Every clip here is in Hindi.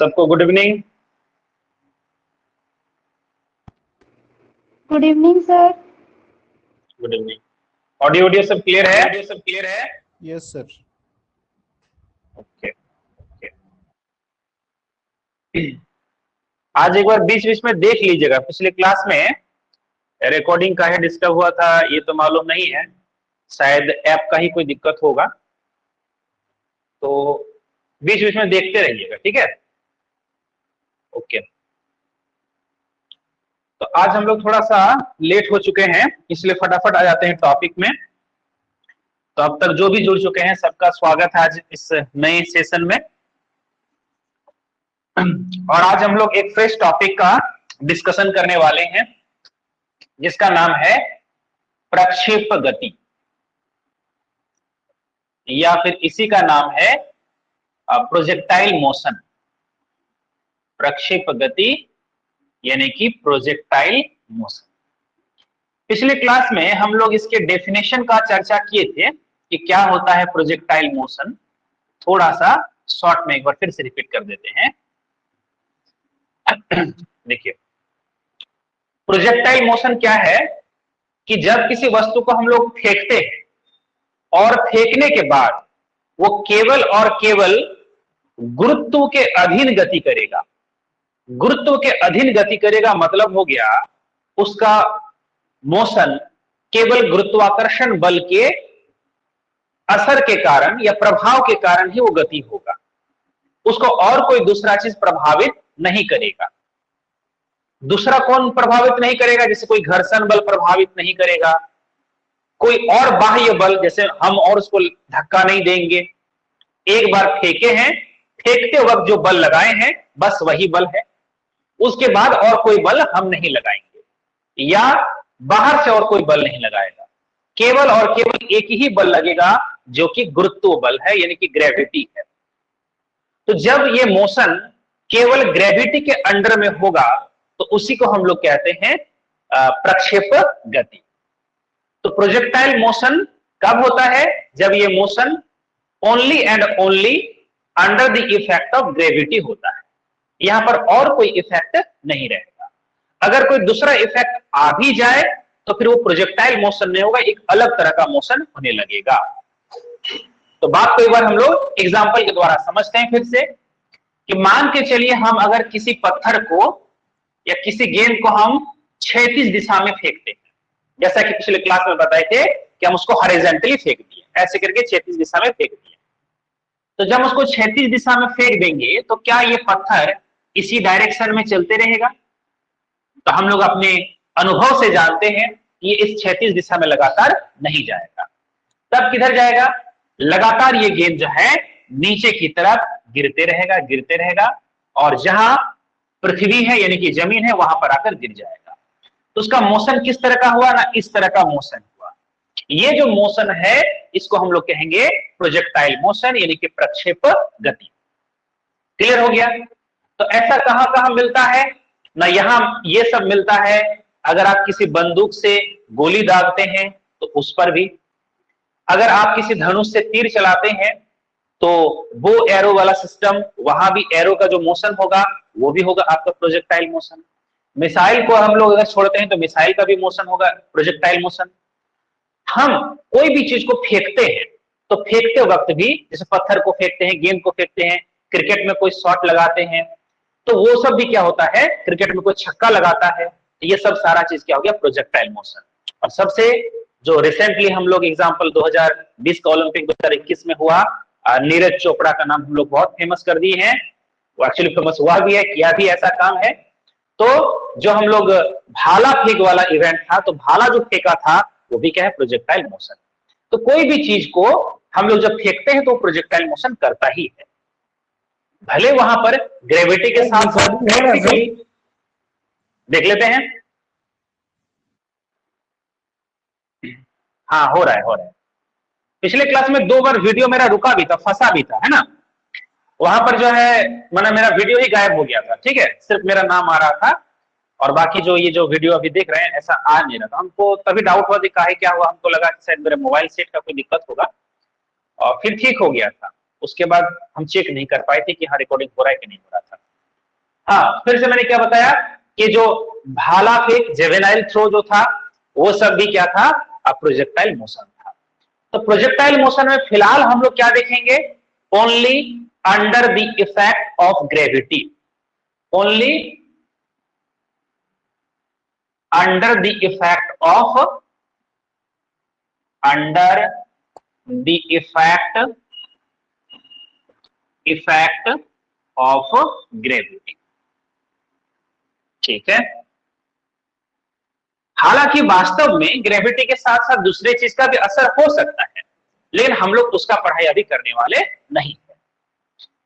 सबको good evening. Good evening sir. Good evening. Audio audio सब क्लियर है? Yes sir. ओके। आज एक बार बीच बीच में देख लीजिएगा, पिछले क्लास में रिकॉर्डिंग का है डिस्टर्ब हुआ था, ये तो मालूम नहीं है, शायद ऐप का ही कोई दिक्कत होगा, तो बीच बीच में देखते रहिएगा, ठीक है? ओके। तो आज हम लोग थोड़ा सा लेट हो चुके हैं, इसलिए फटाफट आ जाते हैं टॉपिक में। तो अब तक जो भी जुड़ चुके हैं सबका स्वागत है आज इस नए सेशन में। और आज हम लोग एक फ्रेश टॉपिक का डिस्कशन करने वाले हैं जिसका नाम है प्रक्षेप गति, या फिर इसी का नाम है प्रोजेक्टाइल मोशन। प्रक्षेप गति यानी कि प्रोजेक्टाइल मोशन। पिछले क्लास में हम लोग इसके डेफिनेशन का चर्चा किए थे कि क्या होता है प्रोजेक्टाइल मोशन। थोड़ा सा शॉर्ट में एक बार फिर से रिपीट कर देते हैं। देखिए, प्रोजेक्टाइल मोशन क्या है कि जब किसी वस्तु को हम लोग फेंकते हैं और फेंकने के बाद वो केवल और केवल गुरुत्व के अधीन गति करेगा। गुरुत्व के अधीन गति करेगा मतलब हो गया उसका मोशन केवल गुरुत्वाकर्षण बल के असर के कारण या प्रभाव के कारण ही वो गति होगा, उसको और कोई दूसरा चीज प्रभावित नहीं करेगा। दूसरा कौन प्रभावित नहीं करेगा? जैसे कोई घर्षण बल प्रभावित नहीं करेगा, कोई और बाह्य बल, जैसे हम और उसको धक्का नहीं देंगे। एक बार फेंके हैं, फेंकते वक्त जो बल लगाए हैं बस वही बल है, उसके बाद और कोई बल हम नहीं लगाएंगे या बाहर से और कोई बल नहीं लगाएगा। केवल और केवल एक ही बल लगेगा जो कि गुरुत्व बल है, यानी कि ग्रेविटी है। तो जब ये मोशन केवल ग्रेविटी के अंडर में होगा तो उसी को हम लोग कहते हैं प्रक्षेप गति। तो प्रोजेक्टाइल मोशन कब होता है? जब ये motion only and only under the effect of gravity होता है, यहां पर और कोई इफेक्ट नहीं रहेगा। अगर कोई दूसरा इफेक्ट आ भी जाए तो फिर वो प्रोजेक्टाइल मोशन नहीं होगा, एक अलग तरह का मोशन होने लगेगा। तो बात को एक बार हम लोग एग्जांपल के द्वारा समझते हैं फिर से, कि मान के चलिए हम अगर किसी पत्थर को या किसी गेंद को हम क्षैतिज दिशा में फेंकते हैं, जैसा कि पिछले क्लास में बताए थे कि हम उसको हॉरिजॉन्टली फेंक दिए, ऐसे करके क्षैतिज दिशा में फेंक दिए। तो जब उसको क्षैतिज दिशा में फेंक देंगे तो क्या ये पत्थर इसी डायरेक्शन में चलते रहेगा? तो हम लोग अपने अनुभव से जानते हैं ये इस क्षैतिज दिशा में लगातार नहीं जाएगा। तब किधर जाएगा? लगातार ये गेंद जो है नीचे की तरफ गिरते रहेगा और जहां पृथ्वी है यानी कि जमीन है वहां पर आकर गिर जाएगा। तो उसका मोशन किस तरह का हुआ ना, इस तरह का मोशन हुआ। ये जो मोशन है इसको हम लोग कहेंगे प्रोजेक्टाइल मोशन यानी कि प्रक्षेप गति। क्लियर हो गया? तो ऐसा कहां कहां मिलता है ना, यहां ये सब मिलता है अगर आप किसी बंदूक से गोली दागते हैं तो उस पर भी, अगर आप किसी धनुष से तीर चलाते हैं तो वो एरो वाला सिस्टम, वहां भी एरो का जो मोशन होगा वो भी होगा आपका प्रोजेक्टाइल मोशन। मिसाइल को हम लोग अगर छोड़ते हैं तो मिसाइल का भी मोशन होगा प्रोजेक्टाइल मोशन। हम कोई भी चीज को फेंकते हैं तो फेंकते वक्त भी, जैसे पत्थर को फेंकते हैं, गेंद को फेंकते हैं, क्रिकेट में कोई शॉट लगाते हैं तो वो सब भी क्या होता है, क्रिकेट में कोई छक्का लगाता है, तो ये सब सारा चीज क्या हो गया, प्रोजेक्टाइल मोशन। और सबसे जो रिसेंटली हम लोग एग्जांपल 2020 का ओलंपिक 2021 में हुआ, नीरज चोपड़ा का नाम हम लोग बहुत फेमस कर दिए हैं, वो एक्चुअली फेमस हुआ भी है, किया भी ऐसा काम है। तो जो हम लोग भाला फेंक वाला इवेंट था, तो भाला जो फेंका था वो भी क्या है, प्रोजेक्टाइल मोशन। तो कोई भी चीज को हम लोग जब फेंकते हैं तो प्रोजेक्टाइल मोशन करता ही है, भले वहां पर ग्रेविटी के साथ साथ देख लेते हैं। हाँ, हो रहा है। पिछले क्लास में 2 बार वीडियो मेरा रुका भी था, फंसा भी था, है ना। वहां पर जो है मेरा वीडियो ही गायब हो गया था, ठीक है, सिर्फ मेरा नाम आ रहा था और बाकी जो ये जो वीडियो अभी देख रहे हैं ऐसा आ नहीं रहा था। हमको तभी डाउट हुआ दिखा है क्या हुआ, हमको लगा कि शायद मेरे मोबाइल सेट का कोई दिक्कत होगा और फिर ठीक हो गया था। उसके बाद हम चेक नहीं कर पाए थे कि हाँ रिकॉर्डिंग हो रहा है कि नहीं हो रहा था। हाँ, फिर से मैंने क्या बताया कि जो भाला फेंक जेवेनाइल थ्रो जो था वो सब भी क्या था, प्रोजेक्टाइल मोशन था। तो प्रोजेक्टाइल मोशन में फिलहाल हम लोग क्या देखेंगे, only under the effect of gravity, only under the effect of, under the effect of gravity. ठीक है, हालांकि वास्तव में ग्रेविटी के साथ साथ दूसरे चीज का भी असर हो सकता है, लेकिन हम लोग उसका पढ़ाई अभी करने वाले नहीं है।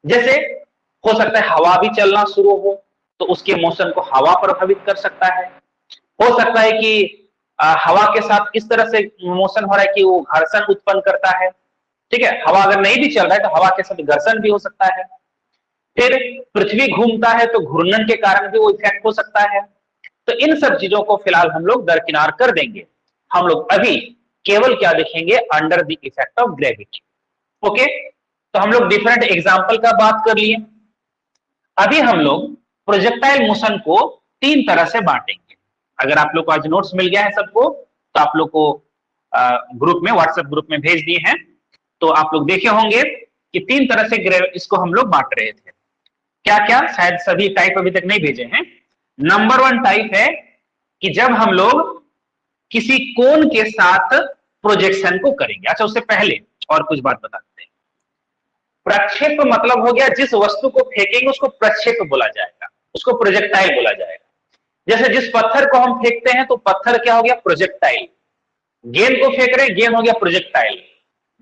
जैसे हो सकता है हवा भी चलना शुरू हो तो उसके मोशन को हवा प्रभावित कर सकता है। हो सकता है कि हवा के साथ किस तरह से मोशन हो रहा है कि वो घर्षण उत्पन्न करता है। ठीक है, हवा अगर नहीं भी चल रहा है तो हवा के साथ घर्षण भी हो सकता है। फिर पृथ्वी घूमता है तो घूर्णन के कारण भी वो इफेक्ट हो सकता है। तो इन सब चीजों को फिलहाल हम लोग दरकिनार कर देंगे। हम लोग अभी केवल क्या देखेंगे, under the effect of gravity. Okay, तो हम लोग डिफरेंट एग्जांपल का बात कर लिए। अभी हम लोग प्रोजेक्टाइल मोशन को 3 तरह से बांटेंगे। अगर आप लोग को आज नोट्स मिल गया है सबको तो आप लोग को ग्रुप में, व्हाट्सएप ग्रुप में भेज दिए हैं, तो आप लोग देखे होंगे कि 3 तरह से इसको हम लोग बांट रहे थे। क्या क्या, शायद सभी टाइप अभी तक नहीं भेजे हैं। नंबर 1 टाइप है कि जब हम लोग किसी कोण के साथ प्रोजेक्शन को करेंगे। अच्छा, उससे पहले और कुछ बात बताते हैं। प्रक्षेप मतलब हो गया जिस वस्तु को फेंकेंगे उसको प्रक्षेप बोला जाएगा, उसको प्रोजेक्टाइल बोला जाएगा। जैसे जिस पत्थर को हम फेंकते हैं तो पत्थर क्या हो गया, प्रोजेक्टाइल। गेंद को फेंक रहे हैं, गेंद हो गया प्रोजेक्टाइल।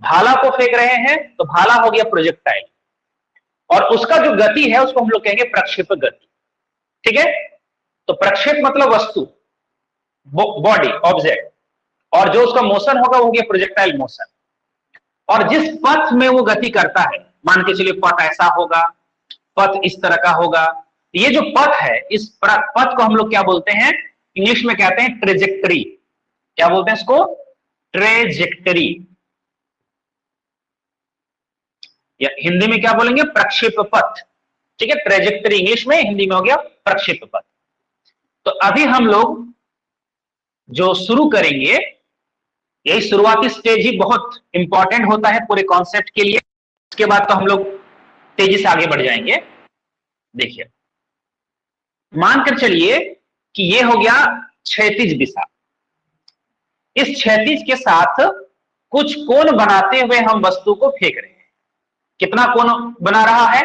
भाला को फेंक रहे हैं तो भाला हो गया प्रोजेक्टाइल। और उसका जो गति है उसको हम लोग कहेंगे प्रक्षेप गति। ठीक है, तो प्रक्षेप मतलब वस्तु, बॉडी, ऑब्जेक्ट, और जो उसका मोशन होगा वो हो गया प्रोजेक्टाइल मोशन। और जिस पथ में वो गति करता है, मान के चलिए पथ ऐसा होगा, पथ इस तरह का होगा। ये जो पथ है, इस पथ को हम लोग क्या बोलते हैं, इंग्लिश में कहते हैं ट्रेजेक्टरी। क्या बोलते हैं इसको, ट्रेजेक्टरी, या हिंदी में क्या बोलेंगे, प्रक्षेप पथ। ठीक है, ट्रेजेक्टरी इंग्लिश में, हिंदी में हो गया प्रक्षेप पथ। तो अभी हम लोग जो शुरू करेंगे, यही शुरुआती स्टेज ही बहुत इंपॉर्टेंट होता है पूरे कॉन्सेप्ट के लिए। उसके बाद तो हम लोग तेजी से आगे बढ़ जाएंगे। देखिए, मानकर चलिए कि ये हो गया क्षैतिज दिशा। इस क्षैतिज के साथ कुछ कोण बनाते हुए हम वस्तु को फेंक रहे हैं। कितना कोण बना रहा है,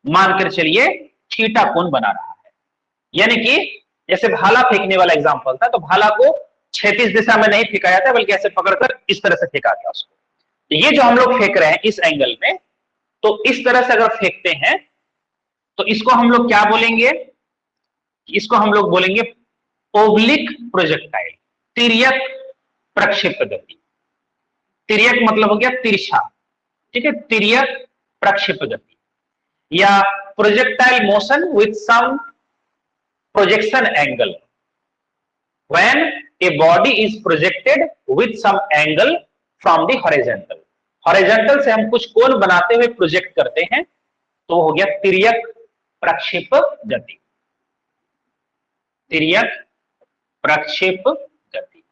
मानकर चलिए थीटा कोण बना रहा है। यानी कि जैसे भाला फेंकने वाला एग्जांपल था, तो भाला को क्षैतिज दिशा में नहीं फेंका जाता बल्कि ऐसे पकड़कर इस तरह से फेंका गया उसको। तो ये जो हम लोग फेंक रहे हैं इस एंगल में, तो इस तरह से अगर फेंकते हैं तो इसको हम लोग क्या बोलेंगे, इसको हम लोग बोलेंगे ओब्लिक प्रोजेक्टाइल, तिर्यक प्रक्षेप गति। तिर्यक मतलब हो गया तिरछा। ठीक है, तिर्यक प्रक्षेप गति या projectile motion with some projection angle when a body is projected with some angle from the horizontal। horizontal से हम कुछ कोण बनाते हुए प्रोजेक्ट करते हैं तो हो गया तिर्यक प्रक्षेप गति, तिर्यक प्रक्षेप गति।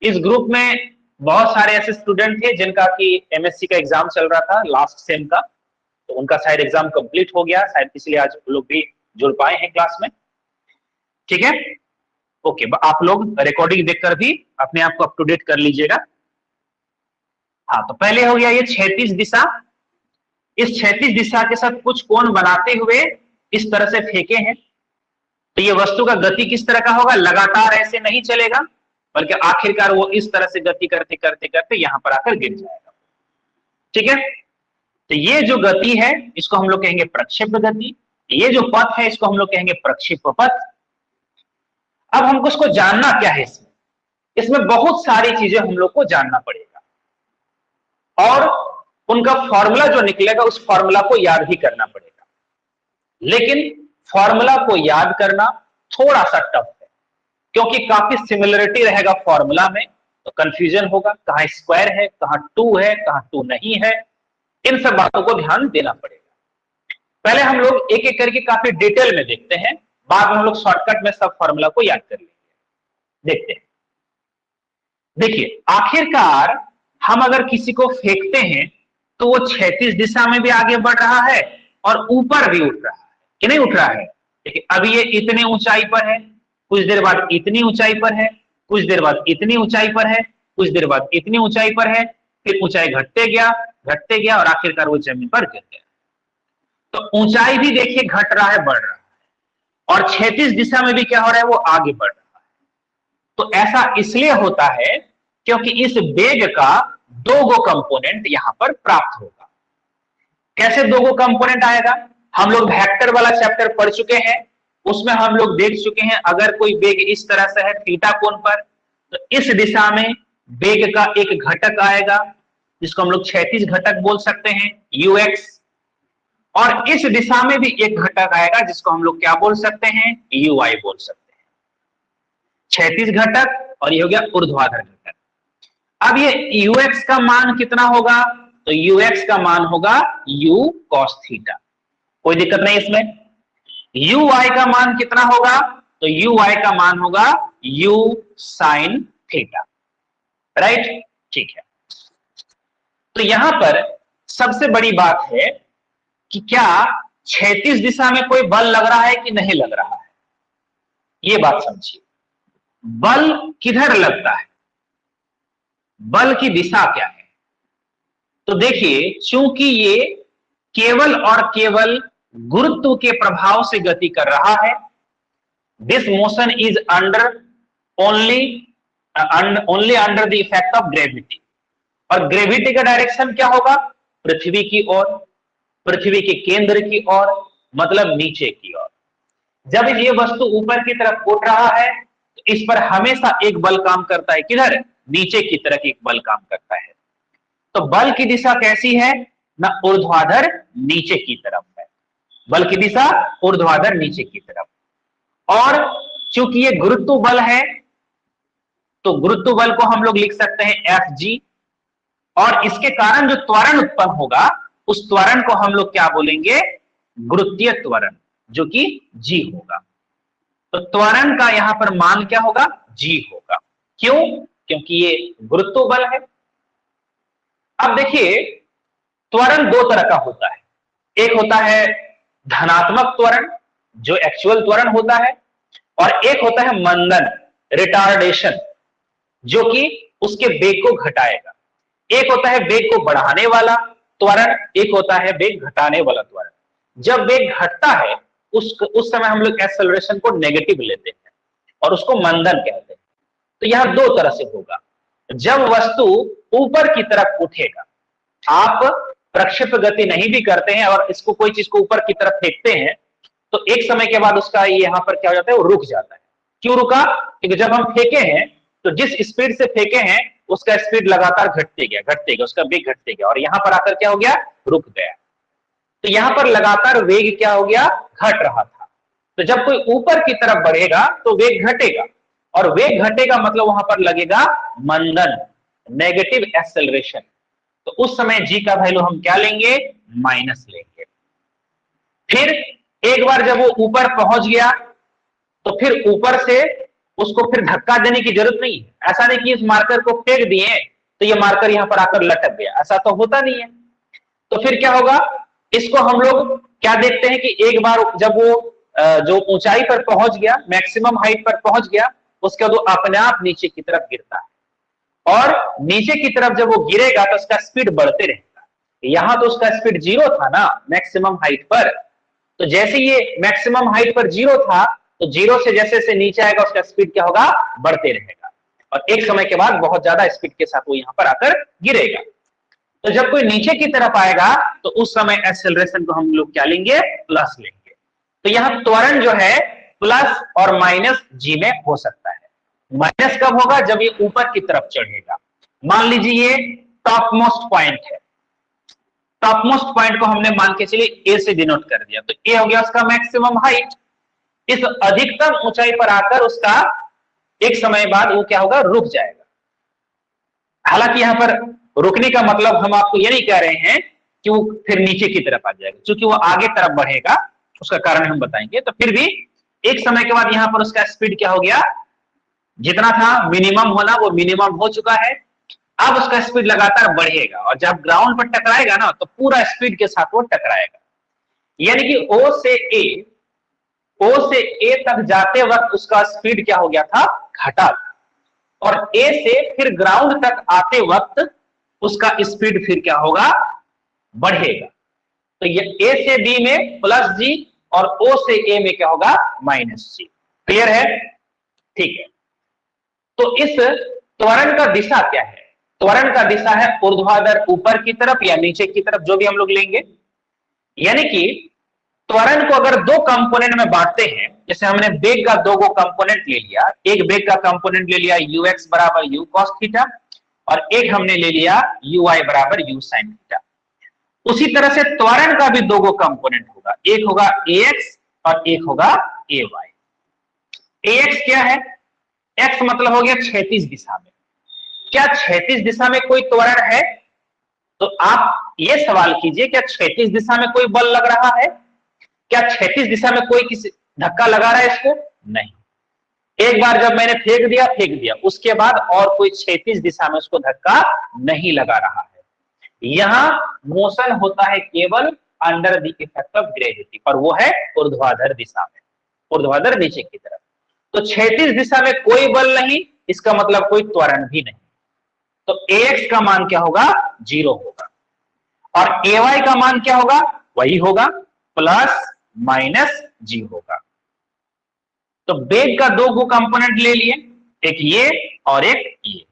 इस ग्रुप में बहुत सारे ऐसे स्टूडेंट थे जिनका कि एमएससी का एग्जाम चल रहा था लास्ट सेम का, तो उनका शायद एग्जाम कंप्लीट हो गया, शायद इसलिए आज लोग भी जुड़ पाए हैं क्लास में। ठीक है, ओके, आप लोग रिकॉर्डिंग देखकर भी अपने आप को अप टू डेट कर लीजिएगा। हाँ, तो पहले हो गया ये क्षैतिज दिशा। इस क्षैतिज दिशा के साथ कुछ कोण बनाते हुए इस तरह से फेंके हैं, तो ये वस्तु का गति किस तरह का होगा, लगातार ऐसे नहीं चलेगा बल्कि आखिरकार वो इस तरह से गति करते करते करते यहां पर आकर गिर जाएगा। ठीक है, तो ये जो गति है इसको हम लोग कहेंगे प्रक्षेप गति, ये जो पथ है इसको हम लोग कहेंगे प्रक्षेप पथ। अब हमको इसको जानना क्या है, इसमें बहुत सारी चीजें हम लोग को जानना पड़ेगा और उनका फॉर्मूला जो निकलेगा उस फॉर्मूला को याद भी करना पड़ेगा। लेकिन फॉर्मूला को याद करना थोड़ा सा टफ है क्योंकि काफी सिमिलरिटी रहेगा फॉर्मूला में, तो कंफ्यूजन होगा, कहां स्क्वायर है, कहां 2 है, कहां 2 नहीं है। इन सब बातों को ध्यान देना पड़ेगा। पहले हम लोग एक एक करके काफी डिटेल में देखते हैं, बाद में हम लोग शॉर्टकट में सब फॉर्मूला को याद कर लेंगे। देखते हैं। देखिए, आखिरकार हम अगर किसी को फेंकते हैं तो वो क्षैतिज दिशा में भी आगे बढ़ रहा है और ऊपर भी उठ रहा है कि नहीं उठ रहा है। देखिए, अभी ये इतने ऊंचाई पर है, कुछ देर बाद इतनी ऊंचाई पर है, कुछ देर बाद इतनी ऊंचाई पर है, कुछ देर बाद इतनी ऊंचाई पर है, फिर ऊंचाई घटते गया और आखिरकार वो जमीन पर गिर गया। तो ऊंचाई भी देखिए घट रहा है, बढ़ रहा है, और क्षैतिज दिशा में भी क्या हो रहा है, वो आगे बढ़ रहा है। तो ऐसा इसलिए होता है क्योंकि इस वेग का दो गो कंपोनेंट यहां पर प्राप्त होगा। कैसे दो गो कंपोनेंट आएगा? हम लोग वेक्टर वाला चैप्टर पढ़ चुके हैं, उसमें हम लोग देख चुके हैं अगर कोई वेग इस तरह से है थीटा कोण पर, तो इस दिशा में वेग का एक घटक आएगा जिसको हम लोग क्षैतिज घटक बोल सकते हैं ux, और इस दिशा में भी एक घटक आएगा जिसको हम लोग क्या बोल सकते हैं, uy बोल सकते हैं। क्षैतिज घटक और ये हो गया ऊर्ध्वाधर घटक। अब ये ux का मान कितना होगा? तो ux का मान होगा u cos थीटा, कोई दिक्कत नहीं इसमें। uy का मान कितना होगा? तो uy का मान होगा u sin थीटा, राइट? ठीक है। तो यहां पर सबसे बड़ी बात है कि क्या क्षैतिज दिशा में कोई बल लग रहा है कि नहीं लग रहा है, ये बात समझिए। बल किधर लगता है, बल की दिशा क्या है? तो देखिए, चूंकि ये केवल और केवल गुरुत्व के प्रभाव से गति कर रहा है, this motion is under only under the effect of gravity. और ग्रेविटी का डायरेक्शन क्या होगा? पृथ्वी की ओर, पृथ्वी के केंद्र की ओर, मतलब नीचे की ओर। जब ये वस्तु ऊपर की तरफ उठ रहा है तो इस पर हमेशा एक बल काम करता है, किधर? नीचे की तरफ एक बल काम करता है। तो बल की दिशा कैसी है ना? ऊर्ध्वाधर नीचे की तरफ है, बल की दिशा ऊर्ध्वाधर नीचे की तरफ। और चूंकि ये गुरुत्व बल है तो गुरुत्व बल को हम लोग लिख सकते हैं Fg, और इसके कारण जो त्वरण उत्पन्न होगा उस त्वरण को हम लोग क्या बोलेंगे? गुरुत्वीय त्वरण, जो कि g होगा। तो त्वरण का यहां पर मान क्या होगा? g होगा। क्यों? क्योंकि ये गुरुत्व बल है। अब देखिए, त्वरण दो तरह का होता है, एक होता है धनात्मक त्वरण जो एक्चुअल त्वरण होता है, और एक होता है मंदन, रिटार्डेशन, जो कि उसके वेग को घटाएगा। एक होता है वेग को बढ़ाने वाला त्वरण, एक होता है वेग घटाने वाला त्वरण। जब वेग घटता है उस समय हम लोग एक्सेलरेशन को नेगेटिव लेते हैं और उसको मंदन कहते हैं। तो यह दो तरह से होगा। जब वस्तु ऊपर की तरफ उठेगा, आप प्रक्षेप गति नहीं भी करते हैं और इसको कोई चीज को ऊपर की तरफ फेंकते हैं तो एक समय के बाद उसका यहां पर क्या हो जाता है, वो रुक जाता है। क्यों रुका? क्योंकि जब हम फेंके हैं तो जिस स्पीड से फेंके हैं उसका स्पीड लगातार घटते गया, उसका वेग घटते गया, और यहां पर आकर क्या हो गया? रुक गया। तो यहां पर लगातार वेग क्या हो गया? घट रहा था। तो जब कोई ऊपर की तरफ बढ़ेगा तो वेग घटेगा, और वेग घटेगा मतलब वहां पर लगेगा मंदन, नेगेटिव एक्सेलरेशन। तो उस समय जी का वैल्यू हम क्या लेंगे? माइनस लेंगे। फिर एक बार जब वो ऊपर पहुंच गया तो फिर ऊपर से उसको फिर धक्का देने की जरूरत नहीं है। ऐसा नहीं कि इस मार्कर को फेंक दिए तो ये मार्कर यहां पर आकर लटक गया, ऐसा तो होता नहीं है। तो फिर क्या होगा? इसको हम लोग क्या देखते हैं कि एक बार जब वो जो ऊंचाई पर पहुंच गया, मैक्सिमम हाइट पर पहुंच गया, उसके बाद वो अपने आप नीचे की तरफ गिरता है, और नीचे की तरफ जब वो गिरेगा तो उसका स्पीड बढ़ते रहेगा। यहां तो उसका स्पीड 0 था ना मैक्सिमम हाइट पर, तो जैसे ये मैक्सिमम हाइट पर 0 था तो 0 से जैसे नीचे आएगा उसका स्पीड क्या होगा? बढ़ते रहेगा, और एक समय के बाद बहुत ज्यादा स्पीड के साथ वो यहां पर आकर गिरेगा। तो जब कोई नीचे की तरफ आएगा तो उस समय एक्सेलरेशन को हम लोग क्या लेंगे? प्लस लेंगे। तो यहां त्वरण जो है प्लस और माइनस जी में हो सकता है। माइनस कब होगा? जब ये ऊपर की तरफ चढ़ेगा। मान लीजिए ये टॉप मोस्ट पॉइंट है, टॉप मोस्ट पॉइंट को हमने मान के चलिए ए से डिनोट कर दिया, तो ए हो गया उसका मैक्सिमम हाइट। इस अधिकतम ऊंचाई पर आकर उसका एक समय बाद वो क्या होगा? रुक जाएगा। हालांकि यहां पर रुकने का मतलब हम आपको ये नहीं कह रहे हैं कि वो फिर नीचे की तरफ आ जाएगा, क्योंकि वो आगे तरफ बढ़ेगा, उसका कारण हम बताएंगे। तो फिर भी एक समय के बाद यहां पर उसका स्पीड क्या हो गया, जितना था मिनिमम होना वो मिनिमम हो चुका है। अब उसका स्पीड लगातार बढ़ेगा और जब ग्राउंड पर टकराएगा ना तो पूरा स्पीड के साथ वो टकराएगा। यानी कि ओ से ए तक जाते वक्त उसका स्पीड क्या हो गया था, घटा था, और ए से फिर ग्राउंड तक आते वक्त उसका स्पीड फिर क्या होगा, बढ़ेगा। तो ये ए से बी में प्लस जी और ओ से ए में क्या होगा, माइनस जी। क्लियर है? ठीक है। तो इस त्वरण का दिशा क्या है? त्वरण का दिशा है ऊर्ध्वाधर ऊपर की तरफ या नीचे की तरफ, जो भी हम लोग लेंगे। यानी कि त्वरण को अगर दो कंपोनेंट में बांटते हैं, जैसे हमने वेग का दो कंपोनेंट ले लिया, एक वेग का कंपोनेंट ले लिया ux बराबर u cos थीटा और एक हमने ले लिया uy बराबर u sin थीटा। उसी तरह से त्वरण का भी दो कंपोनेंट होगा, एक होगा ax और एक होगा ay। ax क्या है? x मतलब हो गया क्षैतिज दिशा में। क्या क्षैतिज दिशा में कोई त्वरण है? तो आप ये सवाल कीजिए, क्या क्षैतिज दिशा में कोई बल लग रहा है? क्या क्षैतिज दिशा में कोई किसी धक्का लगा रहा है इसको? नहीं। एक बार जब मैंने फेंक दिया, उसके बाद और कोई क्षैतिज दिशा में उसको धक्का नहीं लगा रहा है। यहां मोशन होता है केवल under the effect of gravity, और वो है ऊर्ध्वाधर दिशा में, ऊर्ध्वाधर नीचे की तरफ। तो क्षैतिज दिशा में कोई बल नहीं, इसका मतलब कोई त्वरण भी नहीं। तो ax का मान क्या होगा, 0 होगा, और ay का मान क्या होगा, वही होगा, प्लस माइनस जी होगा। तो वेग का दो कंपोनेंट ले लिए, एक ये और एक ये।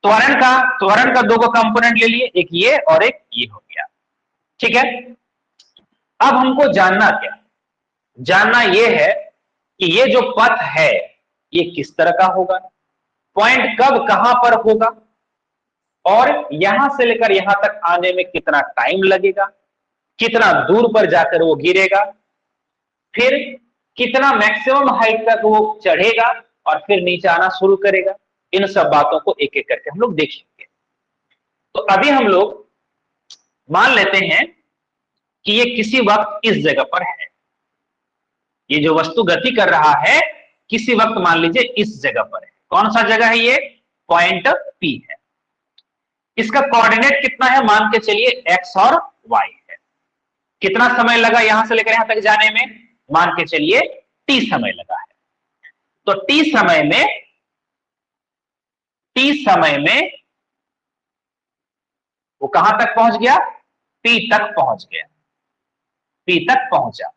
त्वरण का दो कंपोनेंट ले लिए, एक ये और एक ये हो गया। ठीक है। अब हमको जानना क्या, जानना यह है कि ये जो पथ है ये किस तरह का होगा, पॉइंट कब कहां पर होगा, और यहां से लेकर यहां तक आने में कितना टाइम लगेगा, कितना दूर पर जाकर वो गिरेगा, फिर कितना मैक्सिमम हाइट तक वो चढ़ेगा और फिर नीचे आना शुरू करेगा। इन सब बातों को एक एक करके हम लोग देखेंगे। तो अभी हम लोग मान लेते हैं कि ये किसी वक्त इस जगह पर है, ये जो वस्तु गति कर रहा है किसी वक्त मान लीजिए इस जगह पर है। कौन सा जगह है ये, पॉइंट P है। इसका कोऑर्डिनेट कितना है, मान के चलिए x और y है। कितना समय लगा यहां से लेकर यहां तक जाने में, मान के चलिए t समय लगा है। तो t समय में वो कहां तक पहुंच गया, P तक पहुंच गया, P तक पहुंचा।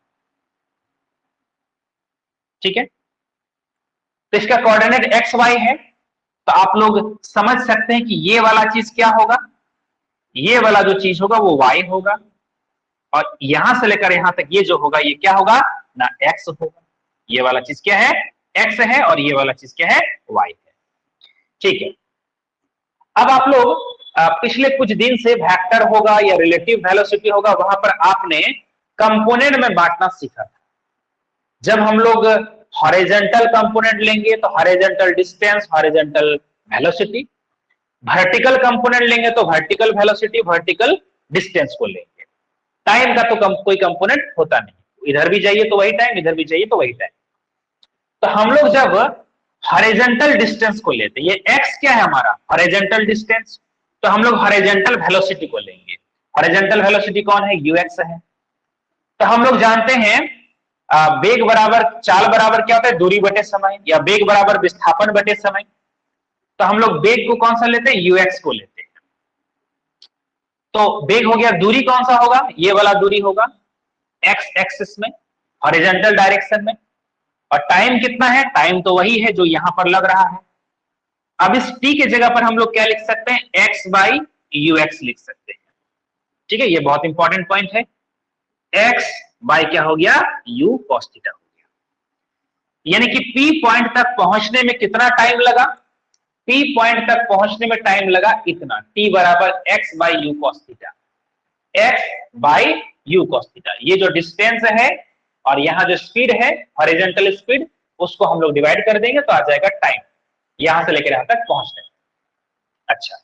ठीक है। तो इसका कोऑर्डिनेट एक्स वाई है, तो आप लोग समझ सकते हैं कि ये वाला चीज क्या होगा, ये वाला जो चीज होगा वो y होगा, और यहां से लेकर यहां तक ये जो होगा ये क्या होगा ना, x होगा। ये वाला चीज क्या है, x है, और ये वाला चीज क्या है, y है। ठीक है। अब आप लोग पिछले कुछ दिन से वेक्टर होगा या रिलेटिव वेलोसिटी होगा, वहां पर आपने कंपोनेंट में बांटना सीखा था। जब हम लोग हॉरिजॉन्टल कंपोनेंट लेंगे तो horizontal distance, horizontal velocity, vertical component लेंगे तो वर्टिकल वेलोसिटी, वर्टिकल डिस्टेंस को लेंगे। टाइम का तो कोई कंपोनेंट होता नहीं, इधर भी जाइए तो वही टाइम, इधर भी जाइए तो वही टाइम। तो हम लोग जब हॉरिजॉन्टल डिस्टेंस को लेते, ये x क्या है हमारा, हॉरिजॉन्टल डिस्टेंस, तो हम लोग हॉरिजॉन्टल वेलोसिटी को लेंगे। हॉरिजॉन्टल वेलोसिटी कौन है, ux है। तो हम लोग जानते हैं वेग बराबर चाल बराबर क्या होता है, दूरी बटे समय, या वेग बराबर विस्थापन बटे समय। तो हम लोग वेग को कौन सा लेते हैं, ux को लेते हैं। तो वेग हो गया, दूरी कौन सा होगा, ये वाला दूरी होगा x एक्सिस में, हॉरिजॉन्टल डायरेक्शन में। और टाइम कितना है, टाइम तो वही है जो यहां पर लग रहा है। अब इस t के जगह पर हम लोग क्या लिख सकते हैं, x बाई ux लिख सकते हैं। ठीक है, ये बहुत इंपॉर्टेंट पॉइंट है। x बाई क्या हो गया, u cos थीटा हो गया। यानी कि P पॉइंट तक पहुंचने में कितना टाइम लगा, P पॉइंट तक पहुंचने में टाइम लगा इतना, t बराबर x by u cos theta, x by u cos theta. ये जो डिस्टेंस है और यहां जो स्पीड है हॉरिजॉन्टल स्पीड, उसको हम लोग डिवाइड कर देंगे तो आ जाएगा टाइम, यहां से लेकर यहां तक पहुंचने में। अच्छा,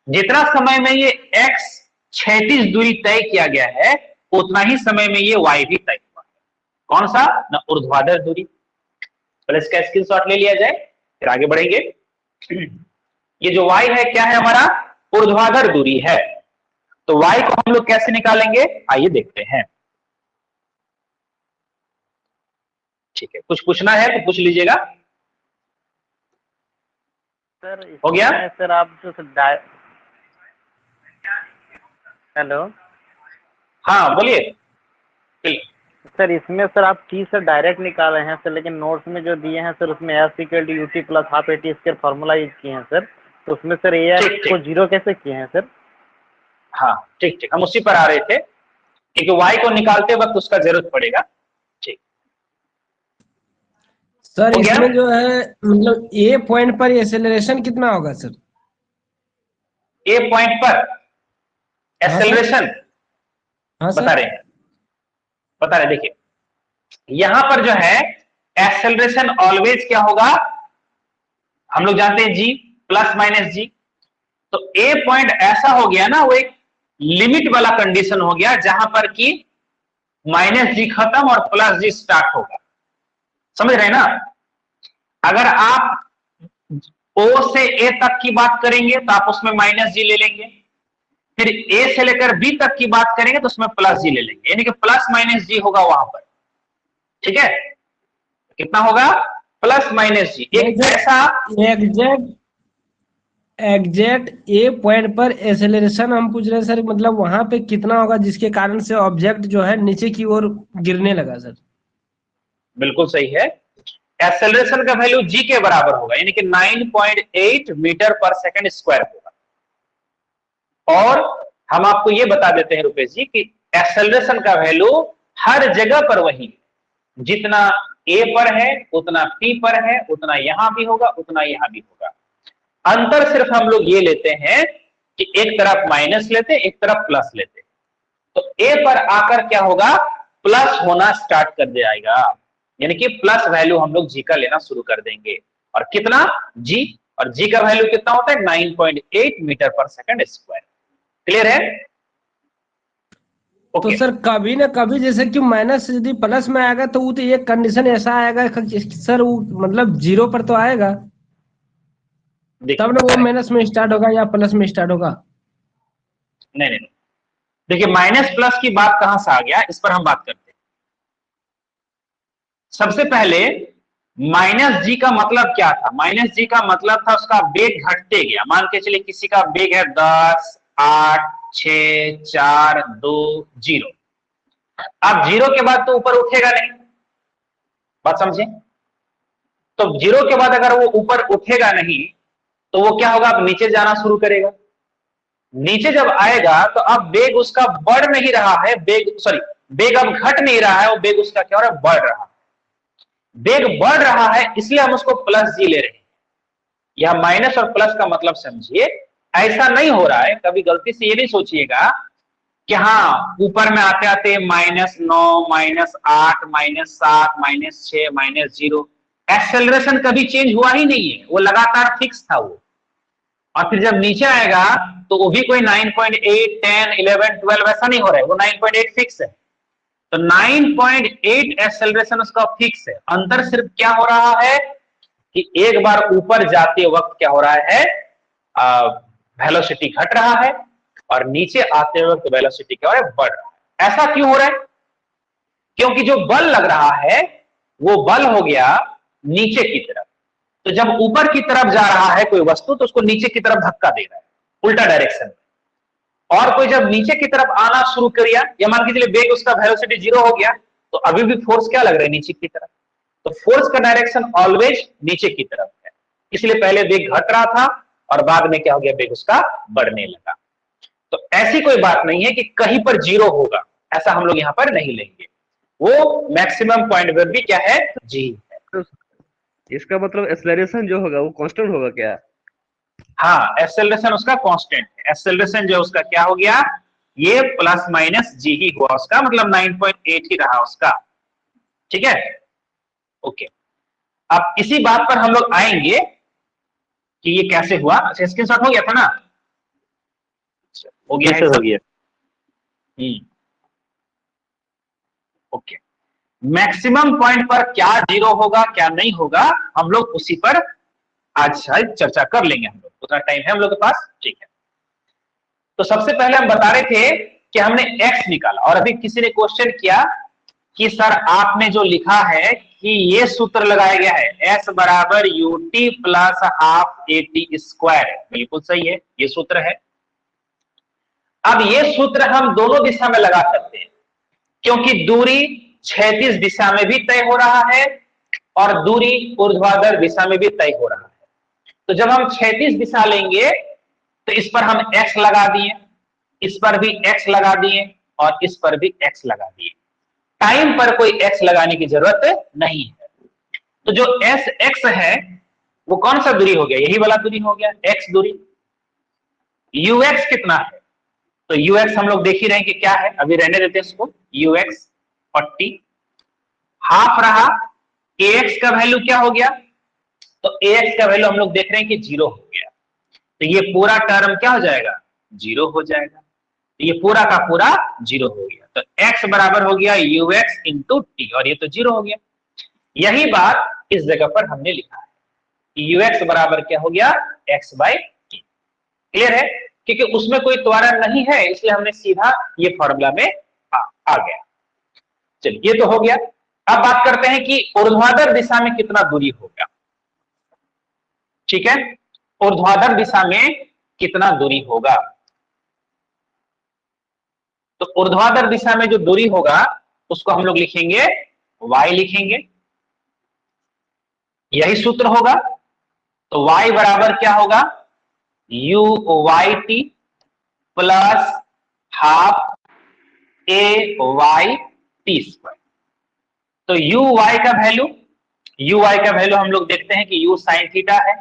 जितना समय में ये x क्षैतिज दूरी तय किया गया है, उतना ही समय में ये y भी तय हुआ है। कौन सा? ना ऊर्ध्वाधर दूरी। पहले इसका स्क्रीनशॉट ले लिया जाए, फिर आगे बढ़ेंगे। ये जो y है क्या है हमारा? ऊर्ध्वाधर दूरी है। तो y को हम लोग कैसे निकालेंगे, आइए देखते हैं। ठीक है, कुछ पूछना है तो पूछ लीजिएगा। सर हो गया सर? आप जो हेलो, हाँ बोलिए। सर इसमें सर आप t सर डायरेक्ट निकाले हैं सर, लेकिन नोट्स में जो दिए हैं सर उसमें s equal to ut plus half at square formula use किए हैं सर, तो उसमें सर as को 0 कैसे किए हैं सर? हाँ ठीक ठीक, हम उसी पर आ रहे थे, क्योंकि y को निकालते वक्त उसका जरूरत पड़ेगा। ठीक सर, इसमें जो है मतलब ए पॉइंट पर एक्सेलरेशन कितना होगा सर? ए पॉइंट पर एक्सेलरेशन बता रहे देखिए, यहां पर जो है एक्सेलरेशन ऑलवेज क्या होगा, हम लोग जानते हैं g प्लस माइनस जी। तो ए पॉइंट ऐसा हो गया ना, वो एक लिमिट वाला कंडीशन हो गया जहां पर कि माइनस जी खत्म और प्लस जी स्टार्ट होगा। समझ रहे हैं ना? अगर आप O से A तक की बात करेंगे तो आप उसमें माइनस जी ले लेंगे, फिर A से लेकर B तक की बात करेंगे तो उसमें प्लस जी ले लेंगे, यानी कि प्लस माइनस जी होगा वहां पर। ठीक है, कितना होगा? प्लस माइनस जी। एक ऐसा एग्जैक्ट ए पॉइंट पर एक्सेलरेशन हम पूछ रहे हैं सर, मतलब वहां पे कितना होगा जिसके कारण से ऑब्जेक्ट जो है नीचे की ओर गिरने लगा सर? बिल्कुल सही है, एक्सेलरेशन का वैल्यू g के बराबर होगा, यानी कि 9.8 मीटर पर सेकंड स्क्वायर होगा। और हम आपको यह बता देते हैं रुपेश जी कि एक्सेलरेशन का वैल्यू हर जगह पर वही है, जितना a पर है उतना p पर है, उतना यहां भी होगा उतना यहां भी होगा। अंतर सिर्फ हम लोग ये लेते हैं कि एक तरफ माइनस लेते एक तरफ प्लस लेते, तो a पर आकर क्या होगा, प्लस होना स्टार्ट कर जाएगा, यानी कि प्लस वैल्यू हम लोग जी का लेना शुरू कर देंगे। और कितना? जी, और जी का वैल्यू कितना होता है? 9.8 मीटर पर सेकंड स्क्वायर। क्लियर है? तो सर कभी ना कभी जैसे कि माइनस यदि प्लस में आएगा तो वो तो एक कंडीशन ऐसा आएगा सर, वो मतलब 0 पर तो आएगा तब ना वो माइनस में स्टार्ट होगा या प्लस में स्टार्ट होगा? नहीं नहीं, देखिए माइनस प्लस की बात कहां से आ गया, इस पर हम बात करते हैं। सबसे पहले माइनस जी का मतलब क्या था? माइनस जी का मतलब था उसका वेग घटते गया। मान के चलिए किसी का वेग है 10, 8, 6, 4, 2, 0। अब 0 के बाद तो ऊपर उठेगा नहीं, बात समझे? तो 0 के बाद अगर वो ऊपर उठेगा नहीं तो वो क्या होगा, अब नीचे जाना शुरू करेगा। नीचे जब आएगा तो अब वेग उसका बढ़ नहीं रहा है, वेग अब घट नहीं रहा है, वो वेग उसका क्या हो रहा है, बढ़ रहा है। वेग बढ़ रहा है इसलिए हम उसको प्लस जी ले रहे हैं। यह माइनस और प्लस का मतलब समझिए, ऐसा नहीं हो रहा है, कभी गलती से ये नहीं सोचिएगा कि हाँ ऊपर में आते आते -9, -8, -7, -6, -0। एक्सेलरेशन कभी चेंज हुआ ही नहीं है, वो लगातार फिक्स था वो। और फिर जब नीचे आएगा तो वो भी कोई 9.8, 10, 11, 12 ऐसा नहीं हो रहा है, वो 9.8 फिक्स है। तो 9.8 एक्सेलरेशन उसका फिक्स है। अंतर सिर्फ क्या हो रहा है कि एक बार ऊपर जाते वक्त क्या हो रहा है, वेलोसिटी घट रहा है, और नीचे आते वक्त वेलोसिटी क्या हो रहा है, बढ़ रहा है। ऐसा क्यों हो रहा है? क्योंकि जो बल लग रहा है वो बल हो गया नीचे की तरफ। तो जब ऊपर की तरफ जा रहा है कोई वस्तु तो उसको नीचे की तरफ धक्का दे रहा है, उल्टा डायरेक्शन में। और कोई जब नीचे की तरफ आना शुरू कर दिया, या मान के चलिए वेग उसका वेलोसिटी 0 हो गया, तो अभी भी फोर्स क्या लग रहा है, नीचे की तरफ। तो फोर्स का डायरेक्शन ऑलवेज नीचे की तरफ है, इसलिए पहले वेग घट रहा था और बाद में क्या हो गया, वेग उसका बढ़ने लगा। तो ऐसी कोई बात नहीं है कि कहीं पर 0 होगा, ऐसा हम लोग यहां पर नहीं लेंगे। वो मैक्सिमम पॉइंट वेग भी क्या है, जी है। इसका मतलब एक्सेलरेशन जो होगा वो कांस्टेंट होगा क्या? हाँ, एक्सेलरेशन उसका कांस्टेंट है। एक्सेलरेशन जो उसका क्या हो गया, ये प्लस माइनस जी ही हुआ उसका, मतलब 9.8 ही रहा उसका। ठीक है, ओके। अब इसी बात पर हम लोग आएंगे कि ये कैसे हुआ। अच्छा, स्क्रीनशॉट हो गया था ना? हो गया है, हो गया। ओके, मैक्सिमम पॉइंट पर क्या जीरो होगा क्या नहीं होगा हम लोग उसी पर आज शायद चर्चा कर लेंगे। हम लोग उतना टाइम है हम लोग के पास, ठीक है। तो सबसे पहले हम बता रहे थे कि हमने x निकाला, और अभी किसी ने क्वेश्चन किया कि सर आपने जो लिखा है कि ये सूत्र लगाया गया है s बराबर ut plus half at square, बिल्कुल सही है, ये सूत्र है। अब ये सूत्र हम दोनों दिशा में लगा सकते हैं, क्योंकि दूरी क्षैतिज दिशा में भी तय हो रहा है और दूरी ऊर्ध्वाधर दिशा में भी तय हो रहा है। तो जब हम क्षैतिज दिशा लेंगे तो इस पर हम x लगा दिए, इस पर भी x लगा दिए और इस पर भी x लगा दिए। टाइम पर कोई x लगाने की जरूरत नहीं है। तो जो x है वो कौन सा दूरी हो गया, यही वाला दूरी हो गया, x दूरी। ux कितना है, तो ux हम लोग देख ही रहे हैं कि क्या है, अभी रहने देते हैं इसको। ux 40 हाफ रहा, ax का वैल्यू क्या हो गया, तो ax का वैल्यू हम लोग देख रहे हैं कि 0 हो गया, तो ये पूरा टर्म क्या हो जाएगा, 0 हो जाएगा। तो ये पूरा का पूरा 0 हो गया, तो x बराबर हो गया ux इंटू टी, और ये तो 0 हो गया। यही बात इस जगह पर हमने लिखा है कि ux बराबर क्या हो गया, x बाई टी। क्लियर है, क्योंकि उसमें कोई त्वरण नहीं है, इसलिए हमने सीधा ये फॉर्मूला में आ गया। चलिए ये तो हो गया। अब बात करते हैं कि ऊर्ध्वाधर दिशा में कितना दूरी होगा। ठीक है, ऊर्ध्वाधर दिशा में कितना दूरी होगा, तो ऊर्ध्वाधर दिशा में जो दूरी होगा उसको हम लोग लिखेंगे y लिखेंगे, यही सूत्र होगा। तो y बराबर क्या होगा, u y t plus half a y t square. तो u y का वैल्यू हम लोग देखते हैं कि u साइन थीटा है,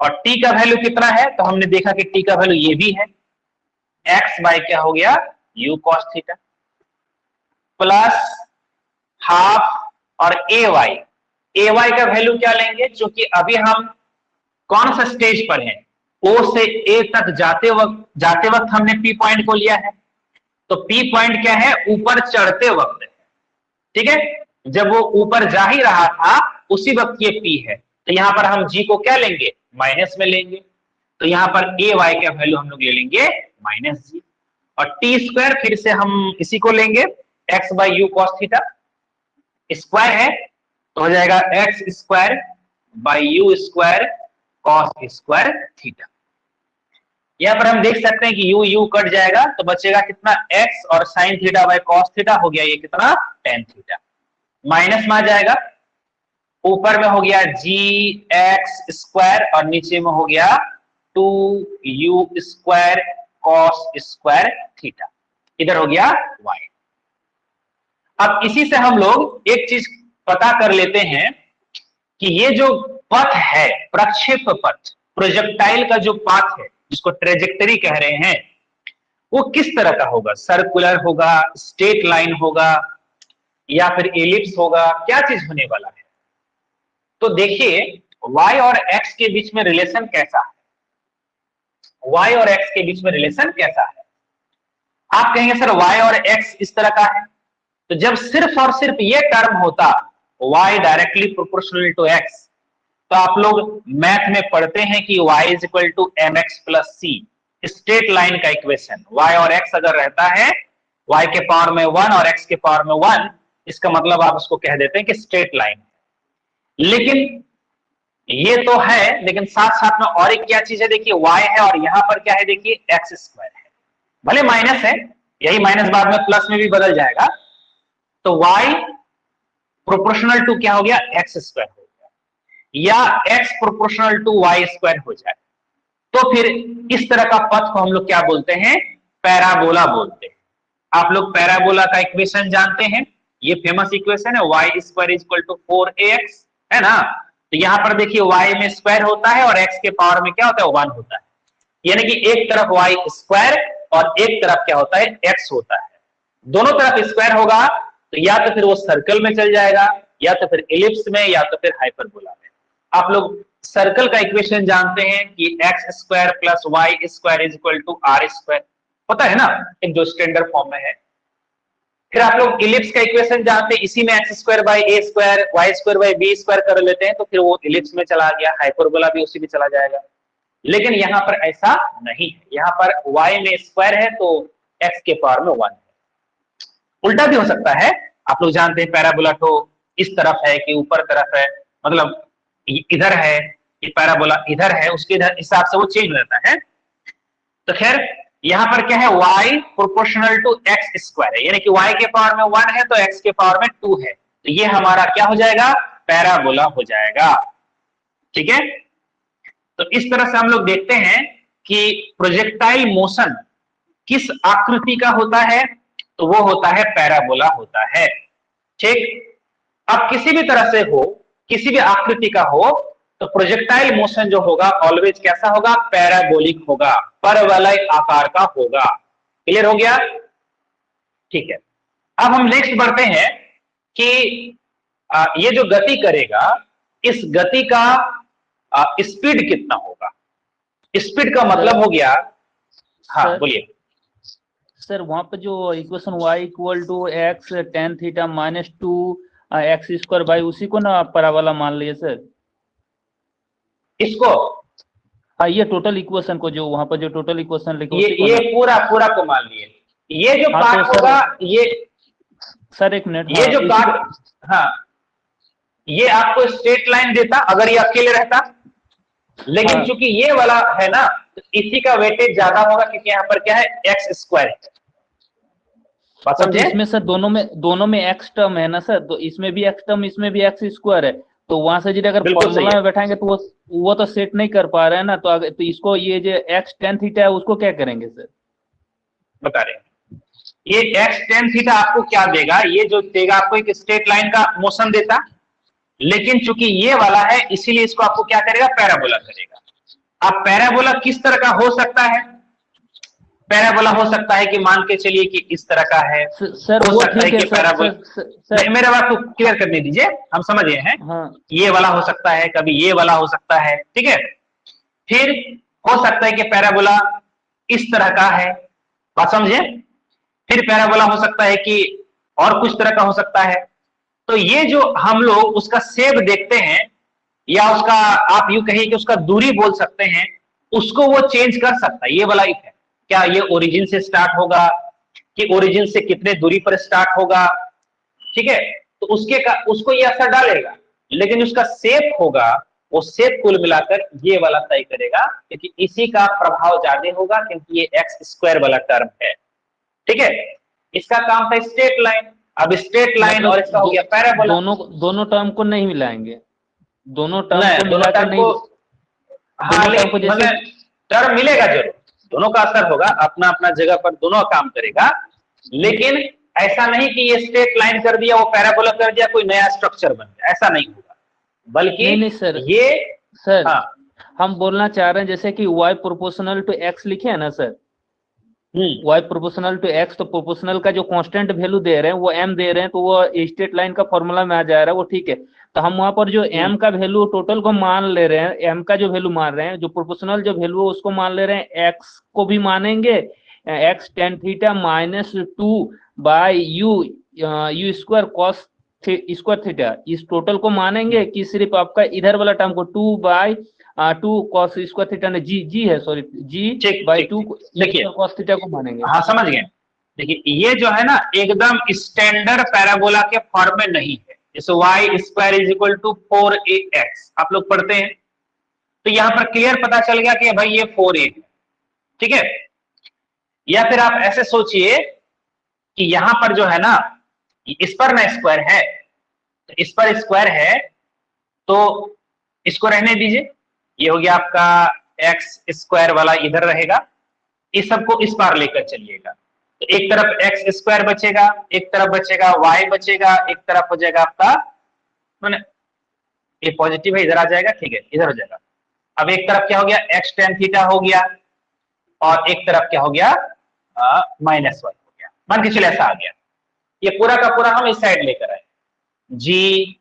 और t का वैल्यू कितना है, तो हमने देखा कि t का वैल्यू ये भी है, x बाय क्या हो गया, u cos theta plus half, और ay का वैल्यू क्या लेंगे, क्योंकि अभी हम कौन सा स्टेज पर हैं, O से A तक जाते वक्त हमने P पॉइंट को लिया है, तो P पॉइंट क्या है, ऊपर चढ़ते वक्त है। ठीक है, जब वो ऊपर जा ही रहा था उसी वक्त ये P है, तो यहां पर हम G को क्या लेंगे, माइनस में लेंगे, तो यहां पर ay का वैल्यू हम लोग ले लेंगे माइनस जी, और टी स्क्वायर फिर से हम इसी को लेंगे x by you cos theta, square है तो हो जाएगा x square by you square cos square theta. यहां पर हम देख सकते हैं कि यू कट जाएगा तो बचेगा कितना, x, और sine theta by cos theta हो गया ये कितना, टेन थीटा, माइनस में आ जाएगा, ऊपर में हो गया जी एक्स स्क्वायर और नीचे में हो गया 2u square cos square theta, इधर हो गया y। अब इसी से हम लोग एक चीज पता कर लेते हैं कि ये जो पथ है, प्रक्षेप पथ, प्रोजेक्टाइल का जो पाथ है जिसको ट्रेजेक्टरी कह रहे हैं, वो किस तरह का होगा, सर्कुलर होगा, स्ट्रेट लाइन होगा, या फिर एलिप्स होगा, क्या चीज होने वाला है। तो देखिए y और x के बीच में रिलेशन कैसा है, y और x के बीच में रिलेशन कैसा है। आप कहेंगे सर y और x इस तरह का है, तो जब सिर्फ और सिर्फ ये टर्म होता y directly proportional to x, तो आप लोग मैथ में पढ़ते हैं कि y is equal to mx plus c, straight line का इक्वेशन। y और x अगर रहता है y के पावर में 1 और x के पावर में 1, इसका मतलब आप उसको कह देते हैं कि स्ट्रेट लाइन है। लेकिन ये तो है, लेकिन साथ साथ में और एक क्या चीज है, देखिए y है और यहां पर क्या है, देखिए x स्क्वायर है, भले माइनस है, यही माइनस बाद में प्लस में भी बदल जाएगा, तो y प्रोपोर्शनल टू क्या हो गया, x स्क्वायर हो गया, या x proportional to y square हो जाए, तो फिर इस तरह का पथ को हम लोग क्या बोलते हैं, पैराबोला बोलते हैं। आप लोग पैराबोला का इक्वेशन जानते हैं, ये फेमस इक्वेशन है, y square is equal to 4ax, है ना। तो यहां पर देखिए y में स्क्वायर होता है और x के पावर में क्या होता है, 1 होता है, यानी कि एक तरफ y स्क्वायर और एक तरफ क्या होता है, x होता है। दोनों तरफ स्क्वायर होगा तो या तो फिर वो सर्कल में चल जाएगा, या तो फिर एलिप्स में, या तो फिर हाइपरबोला में। आप लोग सर्कल का इक्वेशन जानते हैं कि x square plus y square is equal to R square, पता है ना, एक जो स्टैंडर्ड फॉर्म में है। फिर आप लोग इलिप्स का इक्वेशन जानते हैं, इसी में X square by A square Y square by B square कर लेते हैं, तो फिर वो इलिप्स में चला गया, हाइपरबोला भी उसी में चला जाएगा। लेकिन यहां पर ऐसा नहीं है, यहां पर y में स्क्वायर है तो x के पावर में 1 है। उल्टा भी हो सकता है, आप लोग जानते हैं पैराबोला तो इस तरफ है कि ऊपर तरफ है, मतलब इधर है, ये पैराबोला इधर है, उसके हिसाब से वो चेंज हो जाता है। तो खैर यहां पर क्या है, y proportional to X square है, यानी कि y के पावर में 1 है तो x के पावर में 2 है, तो ये हमारा क्या हो जाएगा, पैराबोला हो जाएगा। ठीक है, तो इस तरह से हम लोग देखते हैं कि प्रोजेक्टाइल मोशन किस आकृति का होता है, तो वो होता है पैराबोला होता है। ठीक, अब किसी भी तरह से हो, किसी भी आकृति का हो, तो प्रोजेक्टाइल मोशन जो होगा ऑलवेज कैसा होगा, पैराबोलिक होगा, परवलय आकार का होगा। क्लियर हो गया? ठीक है, अब हम नेक्स्ट बढ़ते हैं कि ये जो गति करेगा, इस गति का स्पीड कितना होगा। स्पीड का मतलब हो गया, हाँ बोलिए सर। वहां पर जो equation y equal to X tan theta minus 2 X square by, उसी को ना पैराबोला मान लिए सर। इसको, हाँ, ये टोटल इक्वेशन को, जो वहां पर जो टोटल इक्वेशन लिखे ये पूरा पूरा को मान लिए। ये जो पार्ट तो होगा, ये सर एक मिनट, ये जो पार्ट, हाँ, ये आपको स्ट्रेट लाइन देता अगर ये अकेले रहता, लेकिन चूंकि ये वाला है ना, तो इसी का वेटेज ज्यादा होगा, क्योंकि यहाँ पर क्या है, एक्स स्क्वायर है। बात समझे? इसमें सर दोनों में एक्स टर्म है ना सर, तो इसमें भी एक्स टर्म, इसमें भी एक्स स्क्वायर है, तो वहां से यदि अगर फॉर्मूला में बैठाएंगे तो वो तो सेट नहीं कर पा रहे हैं ना, तो इसको ये जो एक्स टेन थीटा है उसको क्या करेंगे सर? बता रहे हैं, ये एक्स टेन थीटा आपको क्या देगा, ये जो देगा आपको एक स्ट्रेट लाइन का मोशन देता, लेकिन चूंकि ये वाला है इसीलिए इसको आपको क्या करेगा, पैराबोला करेगा। अब पैराबोला किस तरह का हो सकता है, पैराबोला हो सकता है कि मान के चलिए कि इस तरह का है सर, हो सकता है कि पैराबोला, मेरे बात को क्लियर करने दीजिए, हम समझ गए हैं। हाँ। ये वाला हो सकता है, कभी ये वाला हो सकता है, ठीक है। फिर हो सकता है कि पैराबोला इस तरह का है, बात समझे। फिर पैराबोला हो सकता है कि और कुछ तरह का हो सकता है। तो ये जो हम लोग उसका शेप देखते हैं, या उसका आप यूं कहिए कि उसका दूरी बोल सकते हैं, उसको वो चेंज कर सकता है। ये वाला एक है, क्या ये ओरिजिन से स्टार्ट होगा कि ओरिजिन से कितने दूरी पर स्टार्ट होगा, ठीक है, तो उसको ये असर डालेगा, लेकिन उसका शेप होगा, वो शेप कुल मिलाकर ये वाला तय करेगा, क्योंकि इसी का प्रभाव ज्यादा होगा, क्योंकि ये एक्स स्क्वायर वाला टर्म है, ठीक है। इसका काम था स्ट्रेट लाइन, अब स्ट्रेट लाइन और इसका हो गया पैराबोला। दोनों टर्म को नहीं मिलाएंगे, दोनों टर्म को मिलाकर नहीं, हाँ, लेकिन टर्म मिलेगा जरूर, दोनों का असर होगा, अपना अपना जगह पर दोनों काम करेगा, लेकिन ऐसा नहीं कि ये स्ट्रेट लाइन कर दिया, वो पैराबोला कर दिया, कोई नया स्ट्रक्चर बन गया, ऐसा नहीं होगा। बल्कि नहीं सर, ये सर, हाँ, हम बोलना चाह रहे हैं जैसे कि y प्रोपोर्शनल टू x लिखे है ना sir, y proportional to x, तो प्रोपोर्शनल का जो कांस्टेंट वैल्यू दे रहे हैं वो m दे रहे हैं, तो वो स्ट्रेट लाइन का फॉर्मूला में आ जा रहा है, वो ठीक है। तो हम वहां पर जो m का वैल्यू टोटल को मान ले रहे हैं, m का जो वैल्यू मान रहे हैं, जो प्रोपोर्शनल जो वैल्यू है उसको मान ले रहे हैं, x को भी मानेंगे, x ten theta minus 2 by you square cos square theta, इस टोटल को मानेंगे कि सिर्फ आपका इधर वाला टर्म को 2 बाई 2 कॉस स्क्वायर थीटा ने जी है, sorry, G by 2 cos theta को मानेंगे। हाँ, समझ गए। देखिए ये जो है ना, एकदम स्टैंडर्ड पैराबोला के फॉर्म में नहीं है। जैसे y square is equal to 4ax आप लोग पढ़ते हैं, तो यहां पर क्लियर पता चल गया कि भाई ये 4a है, ठीक है। या फिर आप ऐसे सोचिए कि यहां पर जो है ना, इस पर ना स्क्वायर है, तो इस पर स्क्वायर है, तो इसको रहने दीजिए, ये हो गया आपका एक्स स्क्वायर वाला इधर रहेगा, इस सबको इस पार लेकर चलिएगा, तो एक तरफ एक्स स्क्वायर बचेगा, एक तरफ बचेगा वाई बचेगा, एक तरफ हो जाएगा आपका, मैंने ये पॉजिटिव है इधर आ जाएगा, ठीक है, इधर हो जाएगा। अब एक तरफ क्या हो गया, एक्स टेन थीटा हो गया, और एक तरफ क्या हो गया, माइनस वाई हो गया, मान के चले ऐसा आ गया। ये पूरा का पूरा हम इस साइड लेकर आए, g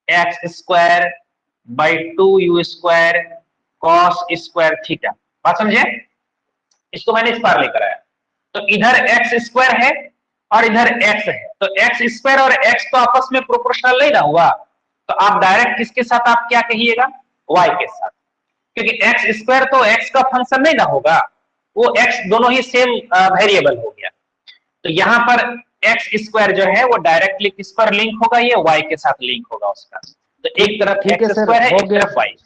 x square by 2u square cos square theta, बात समझे। इसको मैंने इस पार लेकर आया, तो इधर एक्स स्क्वायर है और इधर एक्स है, तो एक्स स्क्वायर और एक्स तो आपस में प्रोपोर्शनल नहीं ना हुआ, तो आप डायरेक्ट किसके साथ आप क्या कहिएगा, वाई के साथ, क्योंकि एक्स स्क्वायर तो एक्स का फंक्शन नहीं ना होगा, वो एक्स दोनों ही सेम वेरिएबल हो गया। तो यहां पर एक्स स्क्वायर जो है वो डायरेक्टली किस पर लिंक होगा, ये वाई के साथ लिंक होगा उसका। तो एक तरफ एक्स स्क्वायर है, एक तरफ वाई।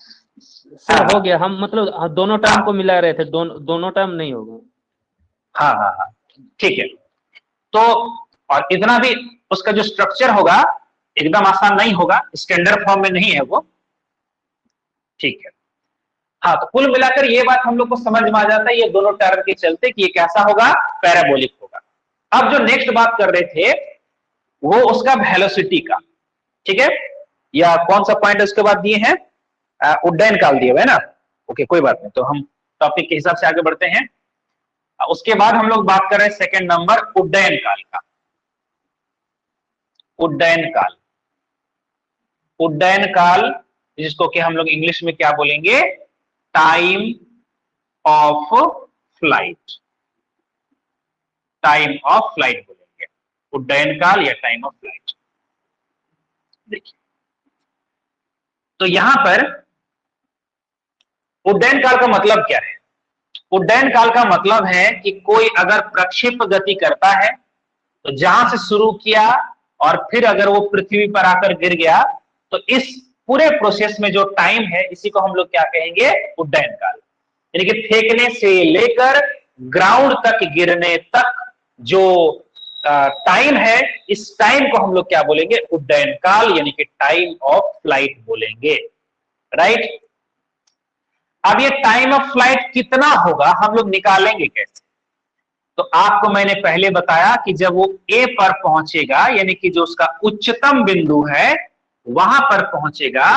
सर हो गया, हम मतलब दोनों टर्म को मिला रहे थे, दोनों टर्म नहीं होगा। हाँ हाँ हाँ ठीक है। तो और इतना भी उसका जो स्ट्रक्चर होगा एकदम आसान नहीं होगा, स्टैंडर्ड फॉर्म में नहीं है वो, ठीक है। हाँ, तो कुल मिलाकर ये बात हम लोग को समझ में आ जाता है ये दोनों टर्म के चलते कि ये कैसा होगा, पैराबोलिक होगा। अब जो नेक्स्ट बात कर रहे थे वो उसका वेलोसिटी का, ठीक है, या कौन सा पॉइंट उसके बाद दिए हैं, उड्डयन काल दिए हुए है ना, ओके कोई बात नहीं, तो हम टॉपिक के हिसाब से आगे बढ़ते हैं। उसके बाद हम लोग बात कर रहे हैं सेकंड नंबर उड्डयन काल का। उड्डयन काल, उड्डयन काल जिसको कि हम लोग इंग्लिश में क्या बोलेंगे, time of flight, time of flight बोलेंगे, उड्डयन काल या टाइम ऑफ फ्लाइट। देखिए तो यहां पर उड्डयन काल का मतलब क्या है, उड्डयन काल का मतलब है कि कोई अगर प्रक्षेप गति करता है तो जहां से शुरू किया और फिर अगर वो पृथ्वी पर आकर गिर गया, तो इस पूरे प्रोसेस में जो टाइम है इसी को हम लोग क्या कहेंगे, उड्डयन काल। यानी कि फेंकने से लेकर ग्राउंड तक गिरने तक जो टाइम है, इस टाइम को हम लोग क्या बोलेंगे, उड्डयन काल, यानी कि टाइम ऑफ फ्लाइट बोलेंगे, राइट। अब ये टाइम ऑफ फ्लाइट कितना होगा हम लोग निकालेंगे कैसे, तो आपको मैंने पहले बताया कि जब वो ए पर पहुंचेगा, यानी कि जो उसका उच्चतम बिंदु है वहां पर पहुंचेगा,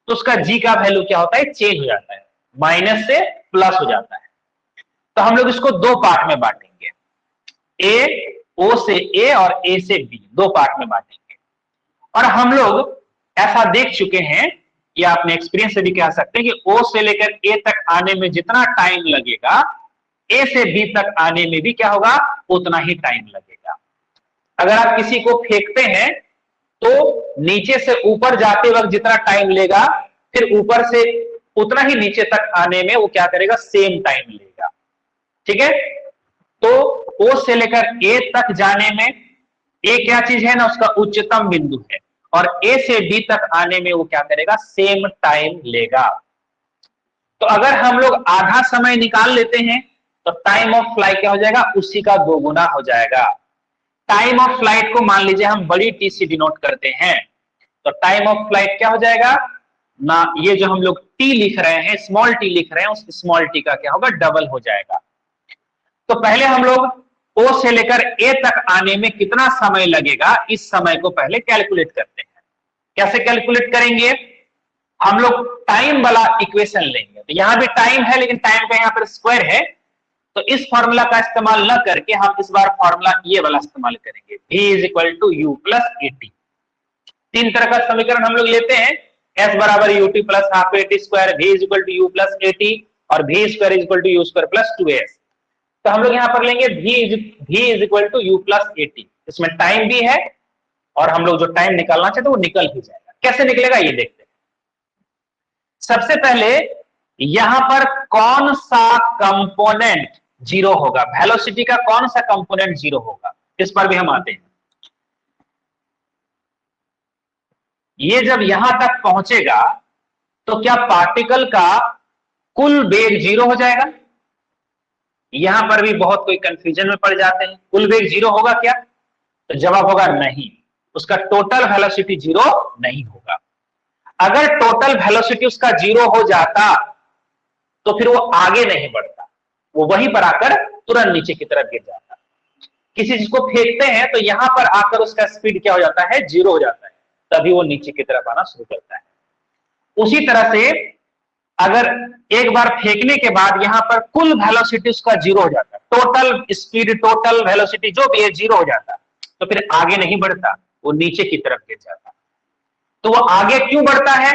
तो उसका जी का वैल्यू क्या होता है, चेंज हो जाता है, माइनस से प्लस हो जाता है। तो हम लोग इसको दो पार्ट में बांटेंगे, ए, ओ से ए और ए से बी, दो पार्ट में बांटेंगे। और हम लोग ऐसा देख चुके हैं, या अपने एक्सपीरियंस से भी कह सकते हैं कि ओ से लेकर ए तक आने में जितना टाइम लगेगा, ए से बी तक आने में भी क्या होगा, उतना ही टाइम लगेगा। अगर आप किसी को फेंकते हैं तो नीचे से ऊपर जाते वक्त जितना टाइम लेगा, फिर ऊपर से उतना ही नीचे तक आने में वो क्या करेगा, सेम टाइम लेगा, ठीक है। तो ओ से लेकर ए तक जाने में, ए क्या चीज है ना, उसका उच्चतम बिंदु है, और ए से बी तक आने में वो क्या करेगा, सेम टाइम लेगा। तो अगर हम लोग आधा समय निकाल लेते हैं तो टाइम ऑफ फ्लाइट क्या हो जाएगा, उसी का दोगुना हो जाएगा। टाइम ऑफ फ्लाइट को मान लीजिए हम बड़ी टी से डिनोट करते हैं, तो टाइम ऑफ फ्लाइट क्या हो जाएगा ना, ये जो हम लोग टी लिख रहे हैं, स्मॉल टी लिख रहे हैं, उस स्मॉल टी का क्या होगा, डबल हो जाएगा। तो पहले हम लोग ओ से लेकर ए तक आने में कितना समय लगेगा, इस समय को पहले कैलकुलेट करते हैं। कैसे कैलकुलेट करेंगे, हम लोग टाइम वाला इक्वेशन लेंगे, तो यहां भी टाइम है लेकिन टाइम का यहां पर स्क्वायर है, तो इस फॉर्मूला का इस्तेमाल न करके हम इस बार फॉर्मूला ये वाला इस्तेमाल करेंगे, v is equal to U plus A T. तीन तरह का समीकरण हम लोग लेते हैं, s बराबर U T plus half A T square, v is equal to U plus A T, और v square is equal to U square plus 2s। तो हम लोग यहां पर लेंगे v is equal to U plus A T, इसमें टाइम भी है और हम लोग जो टाइम निकालना चाहते हैं वो निकल ही जाएगा। कैसे निकलेगा ये देखते हैं। सबसे पहले यहां पर कौन सा कंपोनेंट जीरो होगा, वेलोसिटी का कौन सा कंपोनेंट जीरो होगा, इस पर भी हम आते हैं। ये जब यहां तक पहुंचेगा तो क्या पार्टिकल का कुल वेग जीरो हो जाएगा, यहां पर भी बहुत कोई कंफ्यूजन में पड़ जाते हैं, कुल वेग जीरो होगा क्या, तो जवाब होगा नहीं, उसका टोटल वेलोसिटी जीरो नहीं होगा। अगर टोटल वेलोसिटी उसका जीरो हो जाता तो फिर वो आगे नहीं बढ़ता, वो वहीं पर आकर तुरंत नीचे की तरफ गिर जाता। किसी चीज को फेंकते हैं तो यहां पर आकर उसका स्पीड क्या हो जाता है, जीरो हो जाता है, तभी वो नीचे की तरफ आना शुरू करता है। उसी तरह से अगर एक बार फेंकने के बाद यहां पर कुल वेलोसिटी उसका जीरो हो जाता, टोटल स्पीड, टोटल वेलोसिटी जो भी है जीरो हो जाता, तो फिर आगे नहीं बढ़ता, वो नीचे की तरफ गिर जाता। तो वो आगे क्यों बढ़ता है,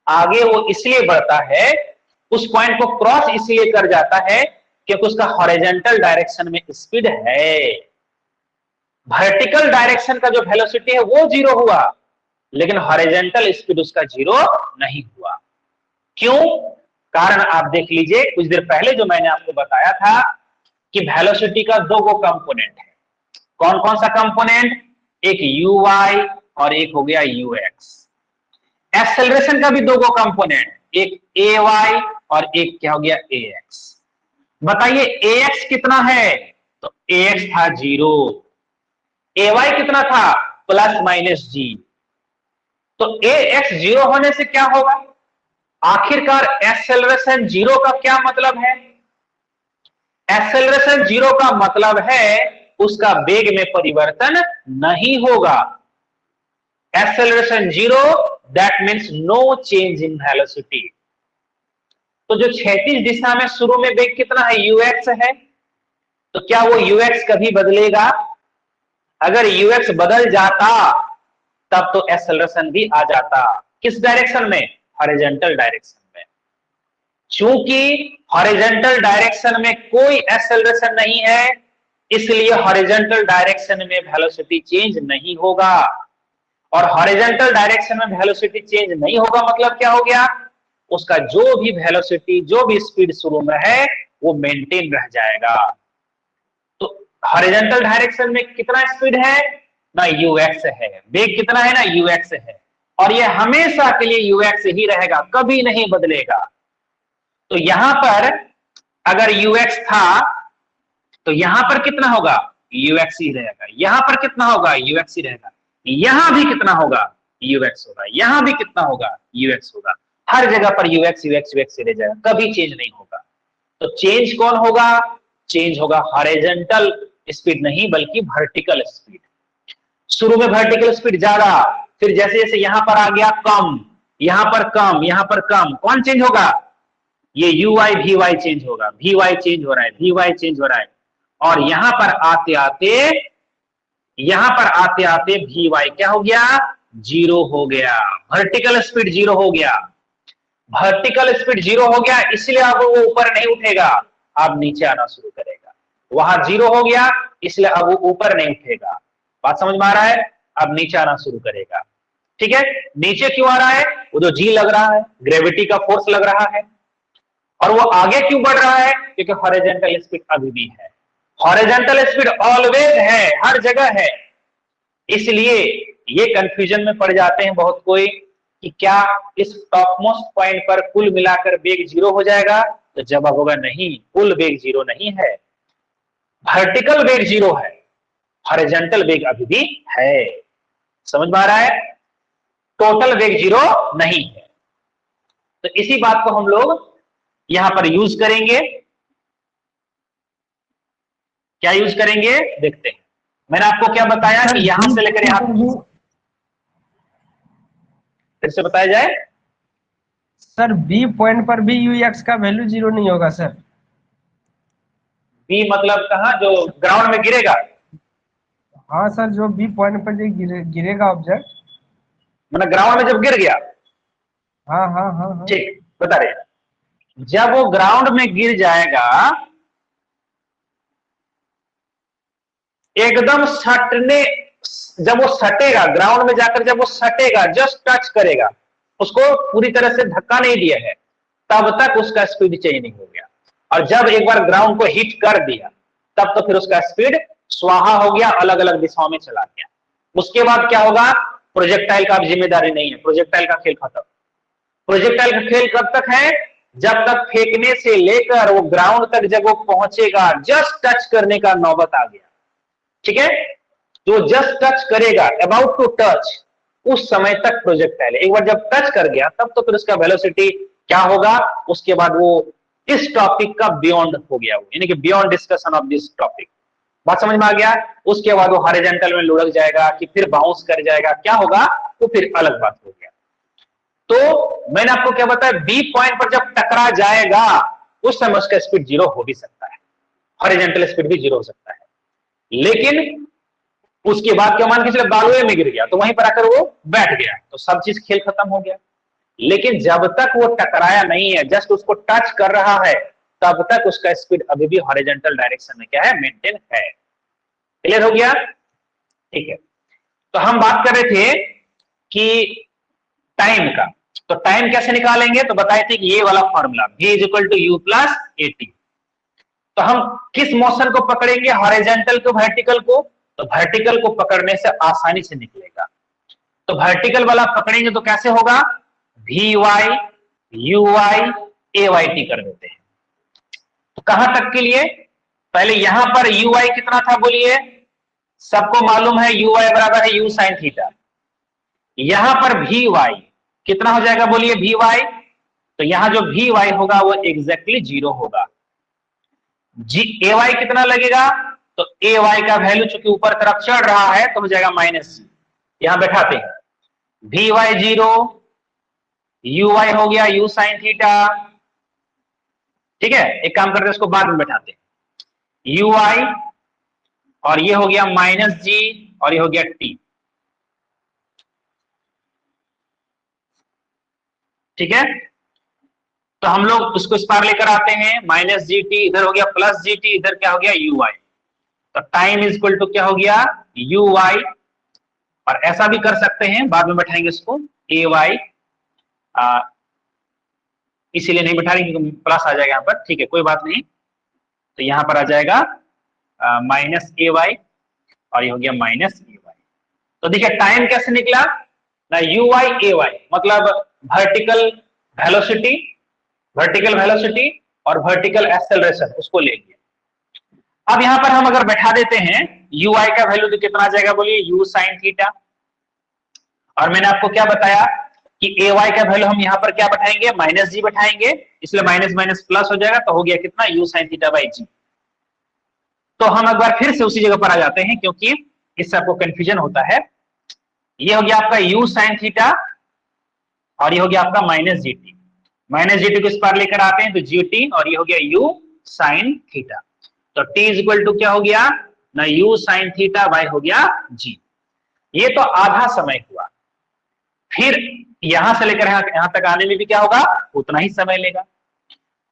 आगे वो इसलिए बढ़ता है, उस पॉइंट को क्रॉस इसलिए कर जाता है क्योंकि उसका हॉरिजॉन्टल डायरेक्शन में स्पीड है। वर्टिकल डायरेक्शन का जो वेलोसिटी है वो 0 हुआ, लेकिन हॉरिजॉन्टल स्पीड उसका 0 नहीं हुआ। क्यों? कारण आप देख लीजिए, कुछ देर पहले जो मैंने आपको बताया था कि वेलोसिटी का 2 कंपोनेंट है। कौन कौन सा कंपोनेंट? एक uy और एक हो गया ux। एक्सेलरेशन का भी 2 कंपोनेंट, एक ay और एक क्या हो गया ax। बताइए ax कितना है? तो ax था 0, ay कितना था? Plus minus g। तो ax 0 होने से क्या होगा? आखिरकार एक्सेलरेशन 0 का क्या मतलब है? एक्सेलरेशन 0 का मतलब है उसका वेग में परिवर्तन नहीं होगा। Acceleration 0 that means no change in velocity. तो जो क्षैतिज दिशा में शुरू में वेग कितना है? ux है। तो क्या वो ux कभी बदलेगा? अगर ux बदल जाता तब तो एक्सेलरेशन भी आ जाता। किस डायरेक्शन में? हॉरिजॉन्टल डायरेक्शन में। चूंकि हॉरिजॉन्टल डायरेक्शन में कोई एक्सेलरेशन नहीं है, इसलिए हॉरिजॉन्टल डायरेक्शन में वेलोसिटी चेंज नहीं होगा। और हॉरिजॉन्टल डायरेक्शन में वेलोसिटी चेंज नहीं होगा मतलब क्या हो गया? उसका जो भी वेलोसिटी, जो भी स्पीड शुरू में है वो मेंटेन रह जाएगा। तो हॉरिजॉन्टल डायरेक्शन में कितना स्पीड है? ना ux है, वेग कितना है? ना ux है, और ये हमेशा के लिए ux ही रहेगा, कभी नहीं बदलेगा। तो यहां पर अगर ux था तो यहां पर कितना होगा? ux ही रहेगा। यहां पर कितना होगा? ux ही रहेगा। यहां भी कितना होगा? ux होगा। यहां भी कितना होगा? ux होगा। हर जगह पर ux ux ux रह जाएगा, कभी चेंज नहीं होगा। तो चेंज कौन होगा? चेंज होगा हॉरिजॉन्टल स्पीड नहीं बल्कि वर्टिकल स्पीड। शुरू में वर्टिकल स्पीड ज्यादा, फिर जैसे जैसे यहां पर आ गया कम, यहां पर कम, यहां पर कम, कौन चेंज होगा? ये uy vy चेंज होगा, vy चेंज हो रहा है, vy चेंज हो रहा है, और यहां पर आते आते vy क्या हो गया? 0 हो गया। वर्टिकल स्पीड 0 हो गया। वर्टिकल स्पीड 0 हो गया, इसलिए अब वो ऊपर नहीं उठेगा, अब नीचे आना शुरू करेगा। वहां 0 हो गया, इसलिए अब वो ऊपर नहीं उठेगा। बात समझ में आ रहा है? अब नीचे आना शुरू करेगा। ठीक है, नीचे क्यों आ रहा है? वो जो जी लग रहा है, ग्रेविटी का फोर्स लग रहा है। और वो आगे क्यों बढ़ रहा है? क्योंकि हॉरिजॉन्टल स्पीड अभी भी है। हॉरिजॉन्टल स्पीड ऑलवेज है, हर जगह है। इसलिए ये कंफ्यूजन में पड़ जाते हैं बहुत कोई कि क्या इस टॉप मोस्ट पॉइंट पर कुल मिलाकर वेग 0 हो जाएगा? तो जवाब होगा नहीं, कुल वेग 0 नहीं है। वर्टिकल वेग 0 है, हॉरिजॉन्टल वेग अभी भी है। समझ में आ रहा है? टोटल वेग 0 नहीं है। तो इसी बात को हम लोग यहां पर यूज करेंगे। क्या यूज करेंगे देखते हैं। मैंने आपको क्या बताया कि यहां से लेकर यहां, फिर से बताया जाए सर। बी पॉइंट पर भी ux का वैल्यू 0 नहीं होगा सर। बी मतलब कहां? जो ग्राउंड में गिरेगा? हाँ सर, जो बी पॉइंट पर जो गिरेगा ऑब्जेक्ट, मतलब ग्राउंड में जब गिर गया। हाँ हाँ हाँ हाँ। ठीक, बता रहे, जब वो ग्राउंड में गिर जाएगा, एकदम सटने, जब वो सटेगा ग्राउंड में जाकर, जब वो सटेगा, जस्ट टच करेगा, उसको पूरी तरह से धक्का नहीं दिया है, तब तक उसका स्पीड चेंज नहीं हो गया। और जब एक बार ग्राउंड को हिट कर दिया, तब तो फिर उसका स्पीड स्वाहा हो गया, अलग अलग दिशाओं में चला गया। उसके बाद क्या होगा? प्रोजेक्टाइल का अब जिम्मेदारी नहीं है, प्रोजेक्टाइल का खेल खत्म। प्रोजेक्टाइल का खेल कब तक है? जब तक फेंकने से लेकर वो ग्राउंड तक जब वो पहुंचेगा, जस्ट टच करने का नौबत आ गया। ठीक है, जो जस्ट टच करेगा, अबाउट टू टच, उस समय तक प्रोजेक्टाइल। एक बार जब टच कर गया, तब तो फिर उसका वेलोसिटी क्या होगा? उसके बाद वो इस टॉपिक का बियॉन्ड हो गया, यानी कि beyond discussion of this topic. बात समझ में आ गया? उसके बाद वो हॉरिजॉन्टल में लुढ़क जाएगा कि फिर बाउंस कर जाएगा, क्या होगा वो फिर अलग बात हो गया। तो मैंने आपको क्या बताया, बी पॉइंट पर जब टकरा जाएगा उस समय उसका स्पीड 0 हो भी सकता है, हॉरिजॉन्टल स्पीड भी 0 हो सकता है। लेकिन उसके बाद क्या, मान के चले बालुए में गिर गया तो वहीं पर आकर वो बैठ गया, तो सब चीज खेल खत्म हो गया। लेकिन जब तक वो टकराया नहीं है, जस्ट उसको टच कर रहा है, तब तक उसका स्पीड अभी भी हॉरिजॉन्टल डायरेक्शन में क्या है, मेंटेन है। क्लियर हो गया? ठीक है, तो हम बात कर रहे थे कि टाइम का, तो टाइम कैसे निकालेंगे, तो बताए थे कि ये वाला formula v is equal to U plus at। तो हम किस मोशन को पकड़ेंगे, हॉरिजॉन्टल को वर्टिकल को, तो वर्टिकल को पकड़ने से आसानी से निकलेगा। तो वर्टिकल वाला पकड़ेंगे तो कैसे होगा, vy uy ayt कर देते हैं। तो कहां तक के लिए, पहले यहां पर uy कितना था बोलिए, सबको मालूम है uy बराबर है u sin थीटा। यहां पर vy कितना हो जाएगा बोलिए, vy, तो यहां जो vy होगा वो एग्जैक्टली 0 होगा। ay कितना लगेगा, तो ay का वैल्यू चूंकि ऊपर तरफ चढ़ रहा है तो हो जाएगा -c। यहां बैठाते हैं, vy 0, uy हो गया u sin थीटा। ठीक है, एक काम करते हैं उसको बाद में बैठाते हैं, uy और ये हो गया -g और ये हो गया t। ठीक है, तो हम लोग उसको इस पार लेकर आते हैं, -gt इधर हो गया +gt, इधर क्या हो गया uy। तो टाइम इज इक्वल टू क्या हो गया, uy, और ऐसा भी कर सकते हैं, बाद में बैठाएंगे इसको ay, इसीलिए नहीं बैठाएंगे क्योंकि प्लस आ जाएगा यहाँ पर। ठीक है, कोई बात नहीं, तो यहां पर आ जाएगा -ay और ये हो गया -ay। तो देखिए टाइम कैसे निकला ना, uy ay मतलब वर्टिकल वेलोसिटी और वर्टिकल एक्सेलरेशन उसको ले लिया। अब यहां पर हम अगर बैठा देते हैं uy का वैल्यू तो कितना आ जाएगा बोलिए, u sin थीटा। और मैंने आपको क्या बताया कि ay का वैल्यू हम यहां पर क्या बैठाएंगे, -g बैठाएंगे, इसलिए माइनस माइनस प्लस हो जाएगा, तो हो गया कितना, u sin theta by g। तो हम एक बार फिर से उसी जगह पर आ जाते हैं क्योंकि इससे आपको कंफ्यूजन होता है। ये हो गया आपका u sin थीटा और ये हो गया आपका -gt। -gt को इस पार लेकर आते हैं तो gt और ये हो गया u sin थीटा। तो t इज इक्वल टू क्या हो गया ना, u sin थीटा बाय हो गया g। ये तो आधा समय हुआ, फिर यहां से लेकर यहां तक आने में भी क्या होगा, उतना ही समय लेगा।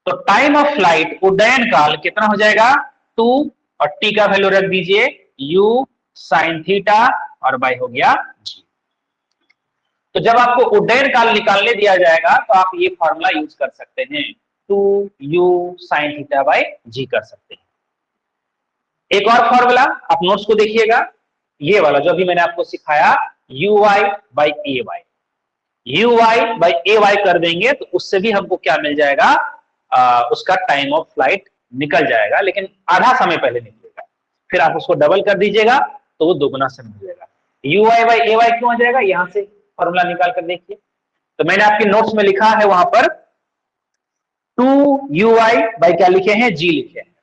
तो टाइम ऑफ फ्लाइट, उड्डयन काल कितना हो जाएगा 2 और t का वैल्यू रख दीजिए u sin थीटा और बाय हो गया g। तो जब आपको उड्डयन काल निकालने दिया जाएगा तो आप ये फॉर्मूला यूज कर सकते हैं, 2u sin theta by g कर सकते हैं। एक और फॉर्मूला आप नोट्स को देखिएगा, ये वाला जो अभी मैंने आपको सिखाया, uy by ay। uy by ay कर देंगे तो उससे भी हमको क्या मिल जाएगा, उसका टाइम ऑफ फ्लाइट निकल जाएगा, लेकिन आधा समय पहले निकलेगा। फिर आप उसको डबल कर दीजिएगा तो वो दोगुना समय हो जाएगा। uy बाई ay क्यों आ जाएगा, यहां से फॉर्मूला निकाल कर देखिए। तो मैंने आपके नोट्स में लिखा है वहां पर 2uy बाई क्या लिखे हैं, g लिखे हैं।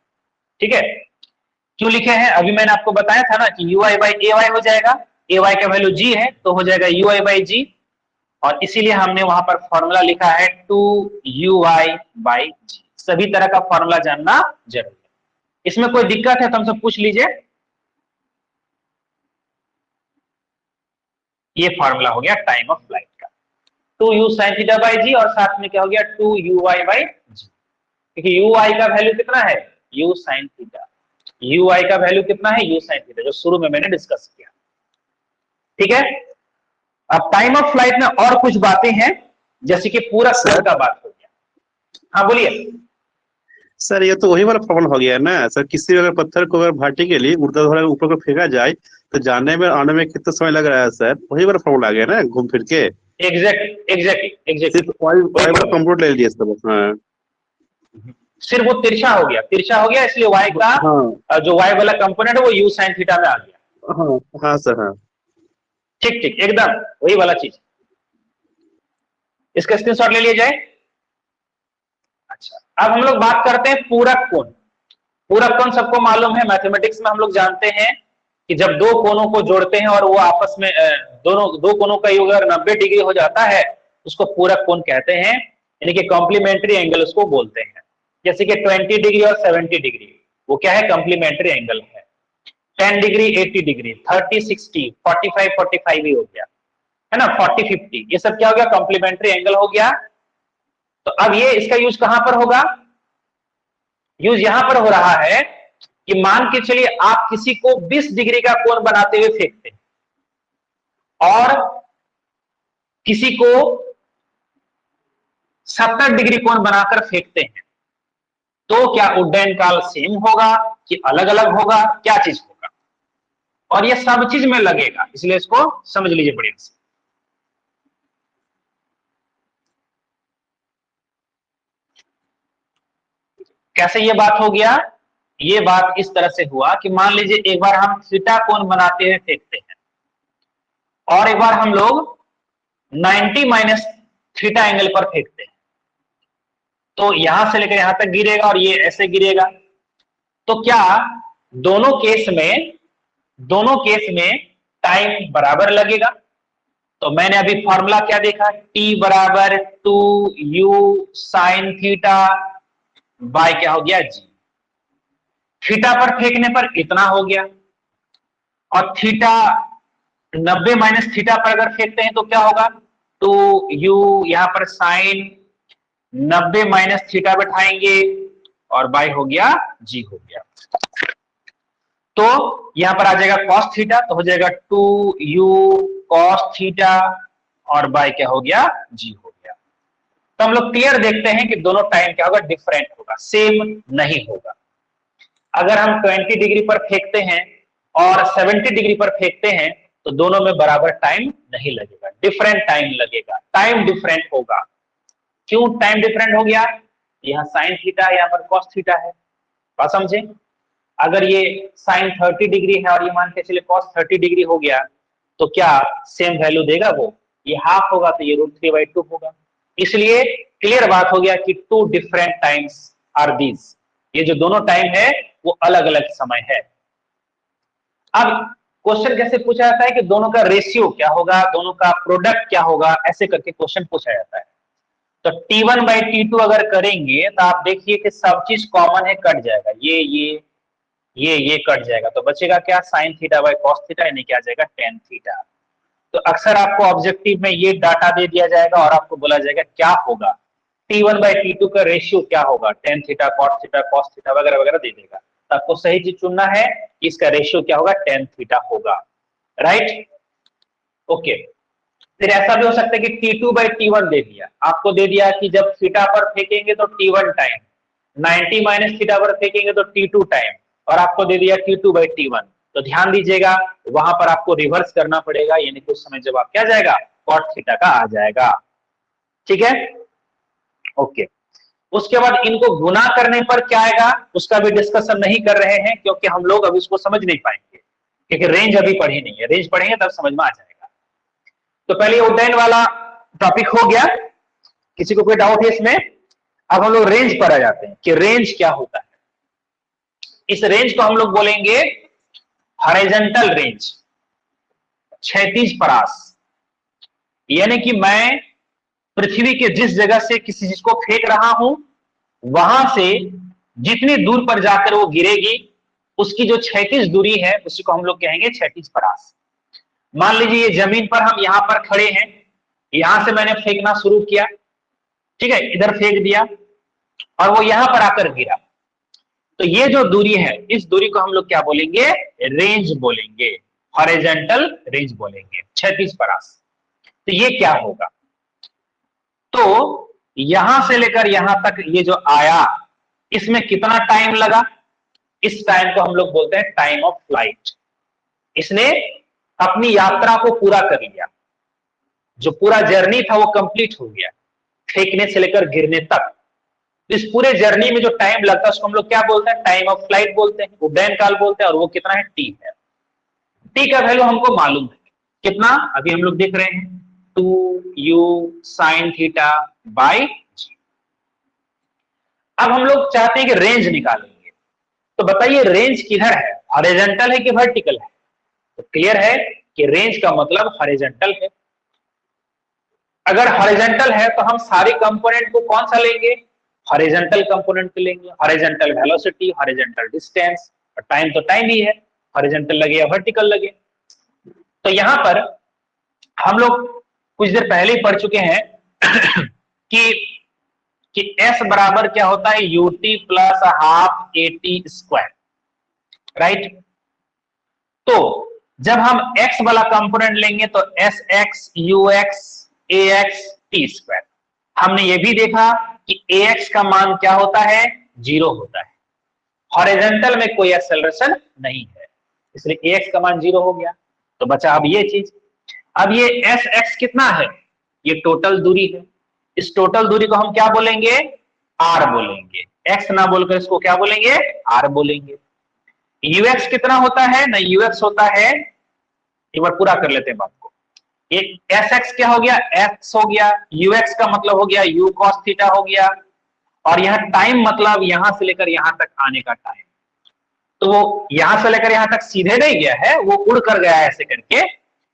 ठीक है, क्यों लिखे हैं, अभी मैंने आपको बताया था ना कि uy बाई ay हो जाएगा, ay का वैल्यू g है तो हो जाएगा uy बाई g, और इसीलिए हमने वहां पर फॉर्मूला लिखा है 2uy बाई g। सभी तरह का फॉर्मूला जानना जरूरी है। इसमें कोई दिक्कत है तो हमसे पूछ लीजिए। ये फॉर्मूला हो गया टाइम ऑफ फ्लाइट का, 2u sin theta by g और साथ में क्या हो गया 2uy बाई g। क्योंकि uy का वैल्यू कितना है, u sin थीटा, uy का वैल्यू कितना है, u sin थीटा, जो शुरू में मैंने डिस्कस किया। ठीक है, अब टाइम ऑफ फ्लाइट में और कुछ बातें हैं, जैसे कि पूरा कोण का बात हो गया। हाँ बोलिए सर, ये तो वही वाला प्रॉब्लम हो गया है ना सर, किसी अगर पत्थर को अगर वर्टिकली ऊर्ध्वाधर ऊपर को फेंका जाए तो जाने में आने में कितना समय लग रहा है सर, वही वाला प्रॉब्लम आ गया ना घूम फिर के। एग्जैक्टली सिर्फ कंप्यूटर ले लीजिए सब। हाँ, सिर्फ वो तिरछा हो गया इसलिए y का हाँ, जो y वाला कंपोनेंट है वो u sin थीटा में आ गया। हाँ, हाँ सर, हाँ ठीक एकदम वही वाला चीज। इसका स्क्रीनशॉट ले लिया जाए। अच्छा, अब हम लोग बात करते हैं पूरक कोण। पूरक कोण सबको मालूम है, मैथमेटिक्स में हम लोग जानते हैं कि जब दो कोणों को जोड़ते हैं और वो आपस में दो कोणों का योग अगर 90 डिग्री हो जाता है उसको पूरक कोण कहते हैं, यानी कि कॉम्प्लीमेंट्री एंगल उसको बोलते हैं। जैसे कि 20 डिग्री और 70 डिग्री वो क्या है, कॉम्प्लीमेंट्री एंगल है। 10 डिग्री 80 डिग्री, 30 60 45 45 ही हो गया है ना, 40 50, ये सब क्या हो गया, कॉम्प्लीमेंट्री एंगल हो गया। तो अब ये इसका यूज कहां पर होगा, यूज यहां पर हो रहा है कि मान के चलिए आप किसी को 20 डिग्री का कोण बनाते हुए फेंकते हैं और किसी को 70 डिग्री कोण बनाकर फेंकते हैं, तो क्या उड्डयन काल सेम होगा कि अलग अलग होगा, क्या चीज होगा? और ये सब चीज में लगेगा, इसलिए इसको समझ लीजिए बढ़िया से। कैसे ये बात हो गया? ये बात इस तरह से हुआ कि मान लीजिए एक बार हम थीटा कोण बनाते हुए फेंकते हैं और एक बार हम लोग 90 माइनस थीटा एंगल पर फेंकते हैं, तो यहां से लेकर यहां तक गिरेगा और ये ऐसे गिरेगा। तो क्या दोनों केस में टाइम बराबर लगेगा? तो मैंने अभी फॉर्मूला क्या देखा, T बराबर 2u साइन थीटा बाय क्या हो गया g। थीटा पर फेंकने पर इतना हो गया और थीटा 90 माइनस थीटा पर अगर फेंकते हैं तो क्या होगा, 2u यहां पर साइन 90 माइनस थीटा बैठाएंगे और बाय हो गया g हो गया। तो यहां पर आ जाएगा cos थीटा, तो हो जाएगा 2u cos थीटा और बाय क्या हो गया g हो गया। तो हम लोग क्लियर देखते हैं कि दोनों टाइम क्या होगा, डिफरेंट होगा, सेम नहीं होगा। अगर हम 20 डिग्री पर फेंकते हैं और 70 डिग्री पर फेंकते हैं तो दोनों में बराबर टाइम नहीं लगेगा, डिफरेंट टाइम लगेगा, टाइम डिफरेंट होगा। क्यों टाइम डिफरेंट हो गया? यहाँ साइन थीटा, यहाँ पर कॉस थीटा है, बात समझे? अगर ये साइन 30 डिग्री है और ये मान के चलिए कॉस 30 डिग्री हो गया, तो क्या सेम वैल्यू देगा वो? ये हाफ होगा तो ये √3/2 होगा। इसलिए क्लियर बात हो गया कि 2 डिफरेंट टाइम्स आर दीज, ये जो दोनों टाइम है वो अलग अलग समय है। अब क्वेश्चन कैसे पूछा जाता है कि दोनों का रेशियो क्या होगा, दोनों का प्रोडक्ट क्या होगा, ऐसे करके क्वेश्चन पूछा जाता है। तो T1/T2 अगर करेंगे तो आप देखिए कि सब चीज कॉमन है, कट जाएगा, ये कट जाएगा, तो बचेगा क्या, sine theta by cos theta, यानी क्या आ जाएगा टेन थीटा। तो अक्सर आपको ऑब्जेक्टिव में ये डाटा दे दिया जाएगा और आपको बोला जाएगा क्या होगा, T1/T2 का रेशियो क्या होगा, टेन थीटा कॉस थीटा वगैरह वगैरह दे देगा। तो आपको सही चीज चुनना है, इसका रेशियो क्या होगा, टेन थीटा होगा, राइट? ओके। फिर ऐसा भी हो सकता है कि T2/T1 दे दिया, आपको दे दिया कि जब थीटा पर फेंकेंगे तो T1 टाइम, 90 माइनस थीटा पर फेंकेंगे तो T2 टाइम, और आपको दे दिया T2/T1। तो ध्यान दीजिएगा वहां पर आपको रिवर्स करना पड़ेगा, यानी कुछ समय जब आप क्या जाएगा, कॉट थीटा का आ जाएगा, ठीक है? ओके। उसके बाद इनको गुना करने पर क्या आएगा उसका भी डिस्कशन नहीं कर रहे हैं, क्योंकि हम लोग अभी उसको समझ नहीं पाएंगे, क्योंकि रेंज अभी पढ़ी नहीं है, रेंज पढ़ेंगे तब समझ में आ जाएगा। तो पहले उड्डयन वाला टॉपिक हो गया, किसी को कोई डाउट है इसमें? अब हम लोग रेंज पर आ जाते हैं कि रेंज क्या होता है। इस रेंज को हम लोग बोलेंगे हॉरिजॉन्टल रेंज, क्षैतिज परास। यानी कि मैं पृथ्वी के जिस जगह से किसी चीज को फेंक रहा हूं वहां से जितनी दूर पर जाकर वो गिरेगी उसकी जो क्षैतिज दूरी है उसी को हम लोग कहेंगे क्षैतिज परास। मान लीजिए ये जमीन पर हम यहां पर खड़े हैं, यहां से मैंने फेंकना शुरू किया, ठीक है, इधर फेंक दिया और वो यहां पर आकर गिरा, तो ये जो दूरी है इस दूरी को हम लोग क्या बोलेंगे, रेंज बोलेंगे, हॉरिजॉन्टल रेंज बोलेंगे, क्षैतिज परास। तो ये क्या होगा, तो यहां से लेकर यहां तक ये जो आया इसमें कितना टाइम लगा, इस टाइम को हम लोग बोलते हैं टाइम ऑफ फ्लाइट। इसने अपनी यात्रा को पूरा कर लिया, जो पूरा जर्नी था वो कंप्लीट हो गया, फेंकने से लेकर गिरने तक। इस पूरे जर्नी में जो टाइम लगता है उसको हम लोग क्या बोलते हैं, टाइम ऑफ फ्लाइट बोलते हैं, उड्डयन काल बोलते हैं, और वो कितना है, टी है। टी का वैल्यू हमको मालूम है कितना, अभी हम लोग देख रहे हैं 2u sine theta by g। अब हम लोग चाहते हैं कि रेंज निकालेंगे, तो बताइए रेंज किधर है, हॉरिजॉन्टल है कि वर्टिकल है? तो क्लियर है कि रेंज का मतलब हॉरिजॉन्टल है। अगर हॉरिजॉन्टल है तो हम सारे कंपोनेंट को कौन सा लेंगे, हॉरिजॉन्टल कंपोनेंट लेंगे, हॉरिजॉन्टल वेलोसिटी, हॉरिजॉन्टल डिस्टेंस, और टाइम तो टाइम ही है, हॉरिजॉन्टल लगे या वर्टिकल लगे। तो यहां पर हम लोग कुछ देर पहले ही पढ़ चुके हैं कि कि s बराबर क्या होता है ut plus half at square, right. तो जब हम x वाला कंपोनेंट लेंगे तो sx ux ax t square. हमने ये भी देखा कि ax का मान क्या होता है, 0 होता है, हॉरिजॉन्टल में कोई एक्सेलरेशन नहीं है, इसलिए ax का मान 0 हो गया। तो बचा अब ये चीज। अब ये sx कितना है, ये टोटल दूरी है, इस टोटल दूरी को हम क्या बोलेंगे, r बोलेंगे, x ना बोलकर इसको क्या बोलेंगे, r बोलेंगे। ux कितना होता है ना, ux होता है, एक बार पूरा कर लेते हैं बात को, एक sx क्या हो गया, x हो गया, ux का मतलब हो गया u cos थीटा हो गया, और यह टाइम मतलब यहां से लेकर यहां तक आने का टाइम। तो वो यहां से लेकर यहां तक सीधे नहीं गया है, वो उड़ कर गया है ऐसे करके।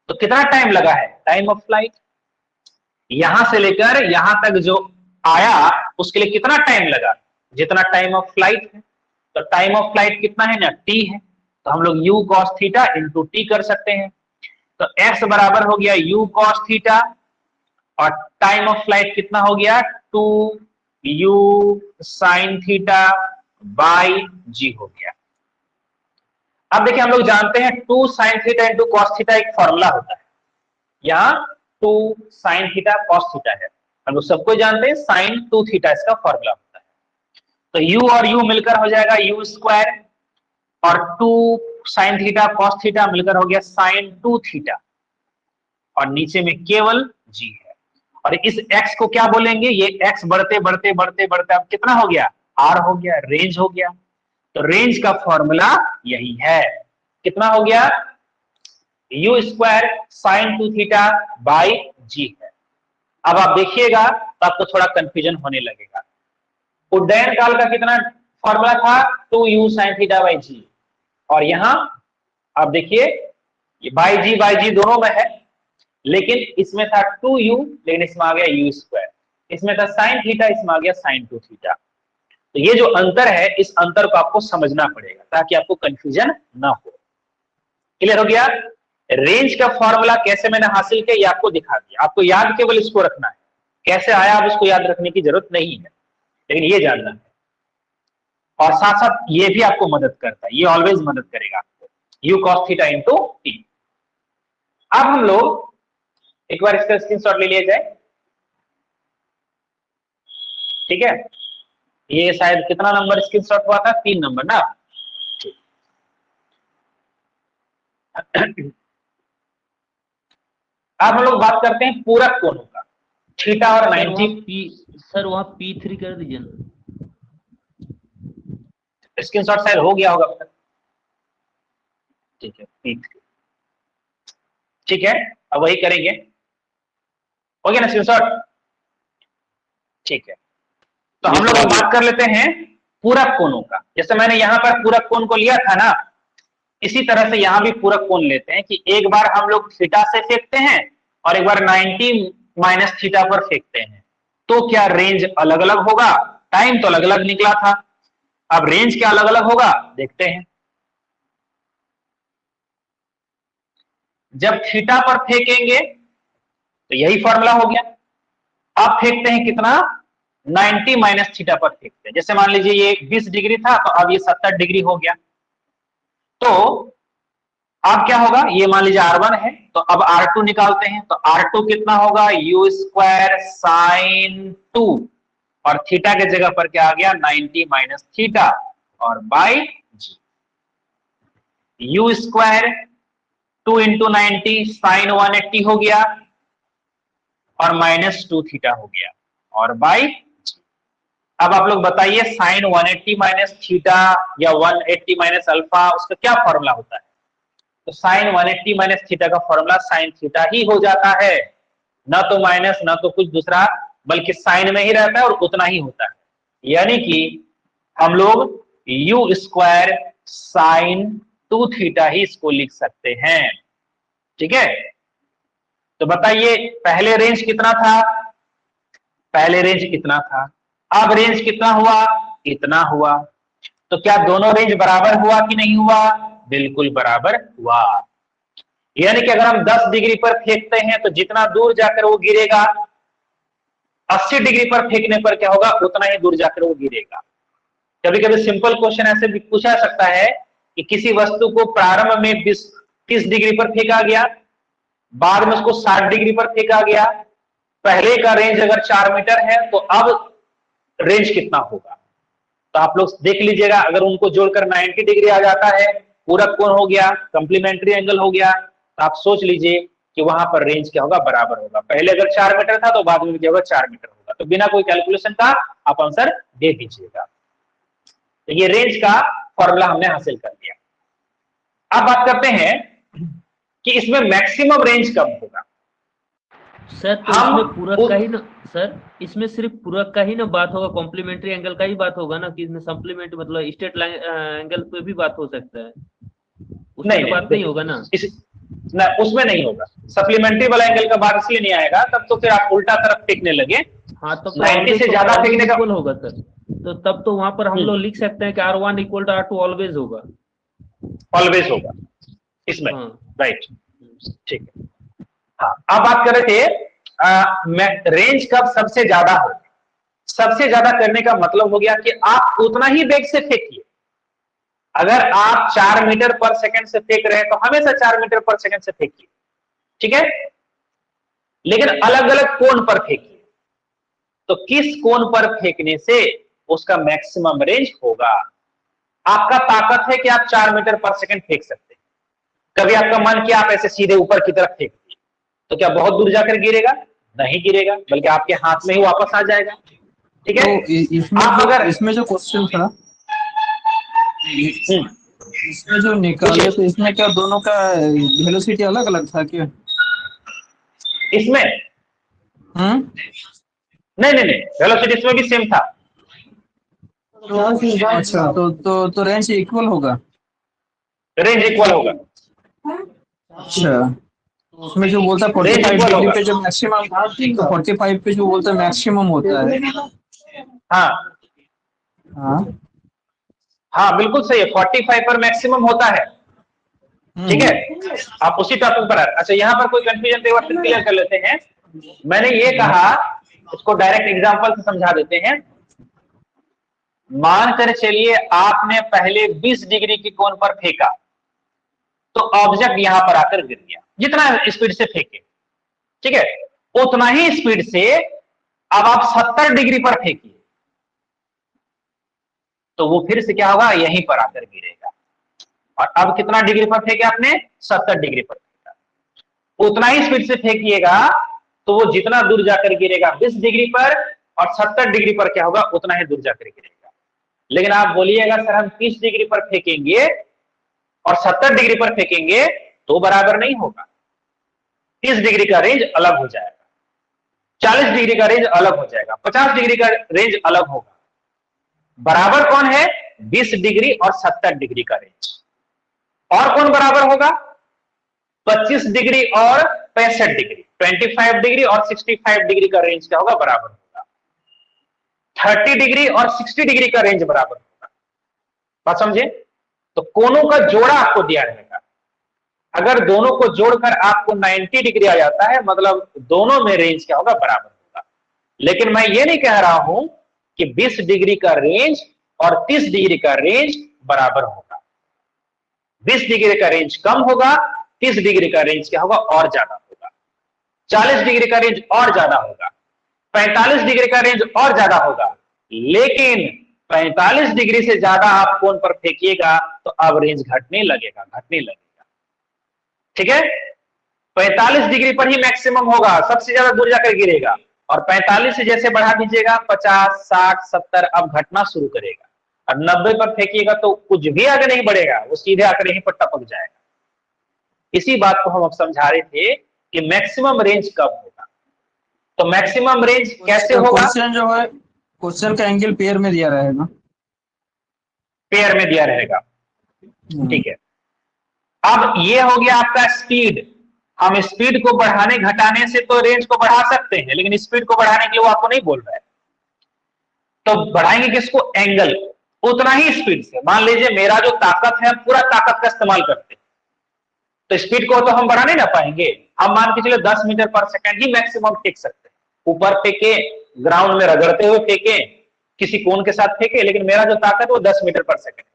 तो कितना टाइम लगा है, टाइम ऑफ फ्लाइट, यहां से लेकर यहां तक जो आया उसके लिए कितना टाइम लगा, जितना टाइम ऑफ फ्लाइट है। तो टाइम ऑफ फ्लाइट कितना है ना, t है, तो हम लोग u cos theta into T कर सकते हैं। तो x बराबर हो गया u cos थीटा, और टाइम ऑफ फ्लाइट कितना हो गया, 2u sin theta by g हो गया। अब देखिए हम लोग जानते हैं 2 sin theta into cos theta एक फॉर्मूला होता है, यहाँ 2 sin थीटा cos थीटा है, हम लोग सबको जानते हैं sin 2 थीटा इसका फॉर्मूला होता है। तो u और u मिलकर हो जाएगा u स्क्वायर, और 2 sin थीटा cos थीटा मिलकर हो गया sin 2 थीटा, और नीचे में केवल g है। और इस x को क्या बोलेंगे, ये x बढ़ते बढ़ते बढ़ते बढ़ते अब कितना हो गया, r हो गया, रेंज हो गया। तो रेंज का फॉर्मूला यही है, कितना हो गया, u square sin 2 theta by g है। अब आप देखिएगा तो आपको थोड़ा कंफ्यूजन होने लगेगा। उड्डयन काल का कितना फॉर्मूला था, 2u sin theta by g, और यहां आप देखिए ये बाई जी दोनों में है, लेकिन इसमें था 2u, लेकिन इसमें आ गया u स्क्वायर, इसमें था sin थीटा, इसमें आ गया sin 2 थीटा। तो ये जो अंतर है, इस अंतर को आपको समझना पड़ेगा ताकि आपको कंफ्यूजन ना हो। क्लियर हो गया। रेंज का फॉर्मूला कैसे मैंने हासिल किया ये आपको दिखा दिया, आपको याद केवल इसको रखना है, कैसे आया आप इसको याद रखने की जरूरत नहीं है, लेकिन ये जानना है। और साथ साथ ये भी आपको मदद करता है, ये ऑलवेज मदद करेगा आपको, u cos theta into T. अब हम लोग एक बार इसका स्क्रीनशॉट ले लिया जाए, ठीक है। ये शायद कितना नंबर स्क्रीनशॉट हुआ था, 3 नंबर ना। अब हम लोग बात करते हैं पूरक कोणों का, थीटा और 90। सर वहां P3 कर दीजिए ना, स्क्रीनशॉट शायद हो गया होगा, ठीक है P3, ठीक है, अब वही करेंगे, हो गया ना स्क्रीनशॉट, ठीक है। तो हम लोग बात कर लेते हैं पूरक कोणों का। जैसे मैंने यहां पर पूरक कोण को लिया था ना, इसी तरह से यहां भी पूरक कोण लेते हैं कि एक बार हम लोग थीटा से फेंकते हैं और एक बार 90 माइनस थीटा पर फेंकते हैं, तो क्या रेंज अलग अलग होगा, टाइम तो अलग अलग निकला था, अब रेंज क्या अलग अलग होगा देखते हैं। जब थीटा पर फेंकेंगे तो यही फॉर्मूला हो गया, अब फेंकते हैं कितना, 90 माइनस थीटा पर फेंकते हैं। जैसे मान लीजिए ये 20 डिग्री था तो अब ये 70 डिग्री हो गया, तो अब क्या होगा, ये मान लीजिए R1 है तो अब R2 निकालते हैं, तो R2 कितना होगा, u स्क्वायर साइन 2, और थीटा के जगह पर क्या आ गया, 90 माइनस थीटा, और by G, u square 2 into 90 sine 180 हो गया, और माइनस 2 थीटा हो गया, और बाई जी। अब आप लोग बताइए साइन 180 माइनस थीटा या 180 माइनस अल्फा, उसका क्या फॉर्मूला होता है। तो साइन 180 माइनस थीटा का फॉर्मूला साइन थीटा ही हो जाता है, ना तो माइनस ना तो कुछ दूसरा, बल्कि साइन में ही रहता है और उतना ही होता है। यानी कि हम लोग u स्क्वायर साइन 2 थीटा ही इसको लिख सकते हैं, ठीक है। तो बताइए पहले रेंज कितना था, पहले रेंज इतना था, अब रेंज कितना हुआ, इतना हुआ। तो क्या दोनों रेंज बराबर हुआ कि नहीं हुआ, बिल्कुल बराबर हुआ। यानी कि अगर हम 10 डिग्री पर फेंकते हैं तो जितना दूर जाकर वो गिरेगा 80 डिग्री पर फेंकने पर क्या होगा, उतना ही दूर जाकर वो गिरेगा। कभी कभी सिंपल क्वेश्चन ऐसे भी पूछा सकता है कि किसी वस्तु को प्रारंभ में 30 डिग्री पर फेंका गया, बाद में उसको 60 डिग्री पर फेंका गया, पहले का रेंज अगर 4 मीटर है तो अब रेंज कितना होगा। तो आप लोग देख लीजिएगा, अगर उनको जोड़कर 90 डिग्री आ जाता है, पूरक कोण हो गया, कंप्लीमेंट्री एंगल हो गया, तो आप सोच लीजिए कि वहां पर रेंज क्या होगा, बराबर होगा। पहले अगर 4 मीटर था तो बाद में क्या होगा, 4 मीटर होगा। तो बिना कोई कैलकुलेशन का आप आंसर दे दीजिएगा। तो ये रेंज का फॉर्मूला हमने हासिल कर लिया। अब बात करते हैं कि इसमें मैक्सिमम रेंज कब होगा। सर तो इसमें पूरक का ही ना सर, इसमें सिर्फ पूरक का ही ना बात होगा, कॉम्प्लीमेंट्री एंगल का ही बात होगा ना, कि इसमें सप्लीमेंट मतलब स्ट्रेट लाइन एंगल पे भी बात हो सकता है, उसमें नहीं, बात नहीं होगा ना। ना उसमें नहीं होगा, सप्लीमेंट्री वाला एंगल का बात इसलिए नहीं आएगा, तब तो फिर आप उल्टा तरफ फेंकने लगे। हाँ तब तो 90 से ज्यादा फेंकने का होगा सर, तो तब तो वहां पर हम लोग लिख सकते हैं कि R1 = R2 ऑलवेज होगा, ऑलवेज होगा इसमें। हाँ। राइट, ठीक है। हाँ, अब बात कर रहे थे रेंज कब सबसे ज्यादा हो। सबसे ज्यादा करने का मतलब हो गया कि आप उतना ही वेग से फेंकिए। अगर आप 4 मीटर पर सेकंड से फेंक रहे हैं तो हमेशा 4 मीटर पर सेकंड से फेंकिए, ठीक है, लेकिन अलग अलग कोण पर फेंकिए। तो किस कोण पर फेंकने से उसका मैक्सिमम रेंज होगा। आपका ताकत है कि आप 4 मीटर पर सेकंड फेंक सकते हैं। कभी आपका मन किया आप ऐसे सीधे ऊपर की तरफ फेंक दिए, तो क्या बहुत दूर जाकर गिरेगा? नहीं गिरेगा, बल्कि आपके हाथ में ही वापस आ जाएगा, ठीक है। तो इसमें आप अगर इसमें जो क्वेश्चन था, इसमें जो निकाले, तो इसमें क्या दोनों का वेलोसिटी अलग अलग था क्या? इसमें नहीं नहीं नहीं, वेलोसिटी इसमें भी सेम था। अच्छा, तो रेंज इक्वल होगा। रेंज इक्वल होगा। अच्छा, उसमें जो बोलता है 45 डिग्री पे जो मैक्सिमम, तो 45 पे जो बोलता है मैक्सिमम होता है। हाँ हाँ हाँ, बिल्कुल सही है, 45 पर मैक्सिमम होता है, ठीक है। आप उसी टॉपिक पर अच्छा, यहाँ पर कोई कंफ्यूजन थे, फिर क्लियर कर लेते हैं। मैंने ये कहा, उसको डायरेक्ट एग्जांपल से समझा देते हैं। मान कर चलिए आपने पहले 20 डिग्री के कोण पर फेंका, तो ऑब्जेक्ट यहां पर आकर गिर गया। जितना स्पीड से फेंके, ठीक है, उतना ही स्पीड से अब आप 70 डिग्री पर फेंकिए, तो वो फिर से क्या होगा, यहीं पर आकर गिरेगा। और अब कितना डिग्री पर फेंके आपने, 70 डिग्री पर फेंका, उतना ही स्पीड से फेंकिएगा तो वो जितना दूर जाकर गिरेगा 20 डिग्री पर, और 70 डिग्री पर क्या होगा, उतना ही दूर जाकर गिरेगा। लेकिन आप बोलिएगा सर हम 30 डिग्री पर फेंकेंगे और 70 डिग्री पर फेंकेंगे तो बराबर नहीं होगा। 30 डिग्री का रेंज अलग हो जाएगा, 40 डिग्री का रेंज अलग हो जाएगा, 50 डिग्री का रेंज अलग होगा। बराबर कौन है, 20 डिग्री और 70 डिग्री का रेंज। और कौन बराबर होगा, 25 डिग्री और 65 डिग्री, 25 डिग्री और 65 डिग्री का रेंज क्या होगा, बराबर होगा। 30 डिग्री और 60 डिग्री का रेंज बराबर होगा। बात समझे। तो कोनों का जोड़ा आपको दिया रहेगा, अगर दोनों को जोड़कर आपको 90 डिग्री आ जाता है, मतलब दोनों में रेंज क्या होगा, बराबर होगा। लेकिन मैं ये नहीं कह रहा हूं कि 20 डिग्री का रेंज और 30 डिग्री का रेंज बराबर होगा। 20 डिग्री का रेंज कम होगा, 30 डिग्री का रेंज क्या होगा, और ज्यादा होगा। 40 डिग्री का रेंज और ज्यादा होगा, 45 डिग्री का रेंज और ज्यादा होगा। लेकिन 45 डिग्री से ज्यादा आप कोण पर फेंकिएगा तो अब रेंज घटने लगेगा, ठीक है। 45 डिग्री पर ही मैक्सिमम होगा, सबसे ज्यादा दूर जाकर गिरेगा। और 45 से जैसे बढ़ा दीजिएगा 50, 60, 70, अब घटना शुरू करेगा। और 90 पर फेंकिएगा तो कुछ भी आगे नहीं बढ़ेगा, वो सीधे आकर यहीं पर टपक जाएगा। इसी बात को हम अब समझा रहे थे कि मैक्सिमम रेंज कब होगा। तो मैक्सिमम रेंज कैसे होगा, क्वेश्चन जो है, क्वेश्चन का एंगल पेयर में दिया रहेगा, पेयर में दिया रहेगा, ठीक है। अब ये हो गया आपका स्पीड। हम स्पीड को बढ़ाने घटाने से तो रेंज को बढ़ा सकते हैं, लेकिन स्पीड को बढ़ाने के लिए वो आपको नहीं बोल रहा है। तो बढ़ाएंगे किसको, एंगल को, उतना ही स्पीड से। मान लीजिए मेरा जो ताकत है, पूरा ताकत का इस्तेमाल करते हैं, तो स्पीड को तो हम बढ़ा नहीं ना पाएंगे। हम मान के चलिए 10 मीटर पर सेकंड ही मैक्सिमम फेंक सकते हैं। ऊपर फेंके, ग्राउंड में रगड़ते हुए फेंके, किसी कोन के साथ फेंके, लेकिन मेरा जो ताकत है वो 10 मीटर पर सेकंड,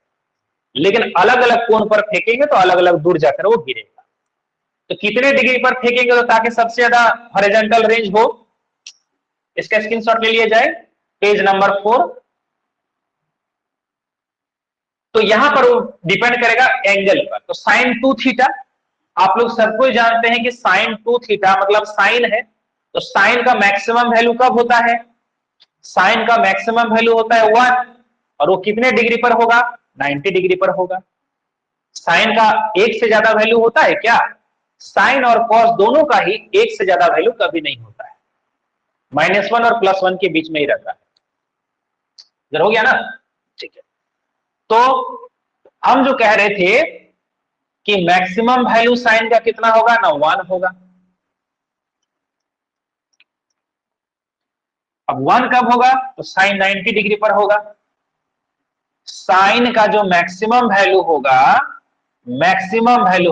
लेकिन अलग अलग कोन पर फेंकेंगे तो अलग अलग दूर जाकर वो गिरेगा। तो कितने डिग्री पर फेंकेंगे तो ताकि सबसे ज्यादा हॉरिजॉन्टल रेंज हो, इसका स्क्रीनशॉट ले लिया जाए। Page number 4। तो यहां पर वो डिपेंड करेगा एंगल पर। तो साइन 2 थीटा, आप लोग सब कोई जानते हैं कि साइन 2 थीटा मतलब साइन है, तो साइन का मैक्सिमम वैल्यू कब होता है? साइन का मैक्सिमम वैल्यू होता है 1, और वो कितने डिग्री पर होगा? 90 डिग्री पर होगा। साइन का एक से ज्यादा वैल्यू होता है क्या? साइन और कॉस दोनों का ही एक से ज्यादा वैल्यू कभी नहीं होता है, -1 और +1 के बीच में ही रहता है। इधर हो गया ना? ठीक है। तो हम जो कह रहे थे कि मैक्सिमम वैल्यू साइन का कितना होगा ना, 1 होगा। अब 1 कब होगा? तो साइन 90 डिग्री पर होगा। साइन का जो मैक्सिमम वैल्यू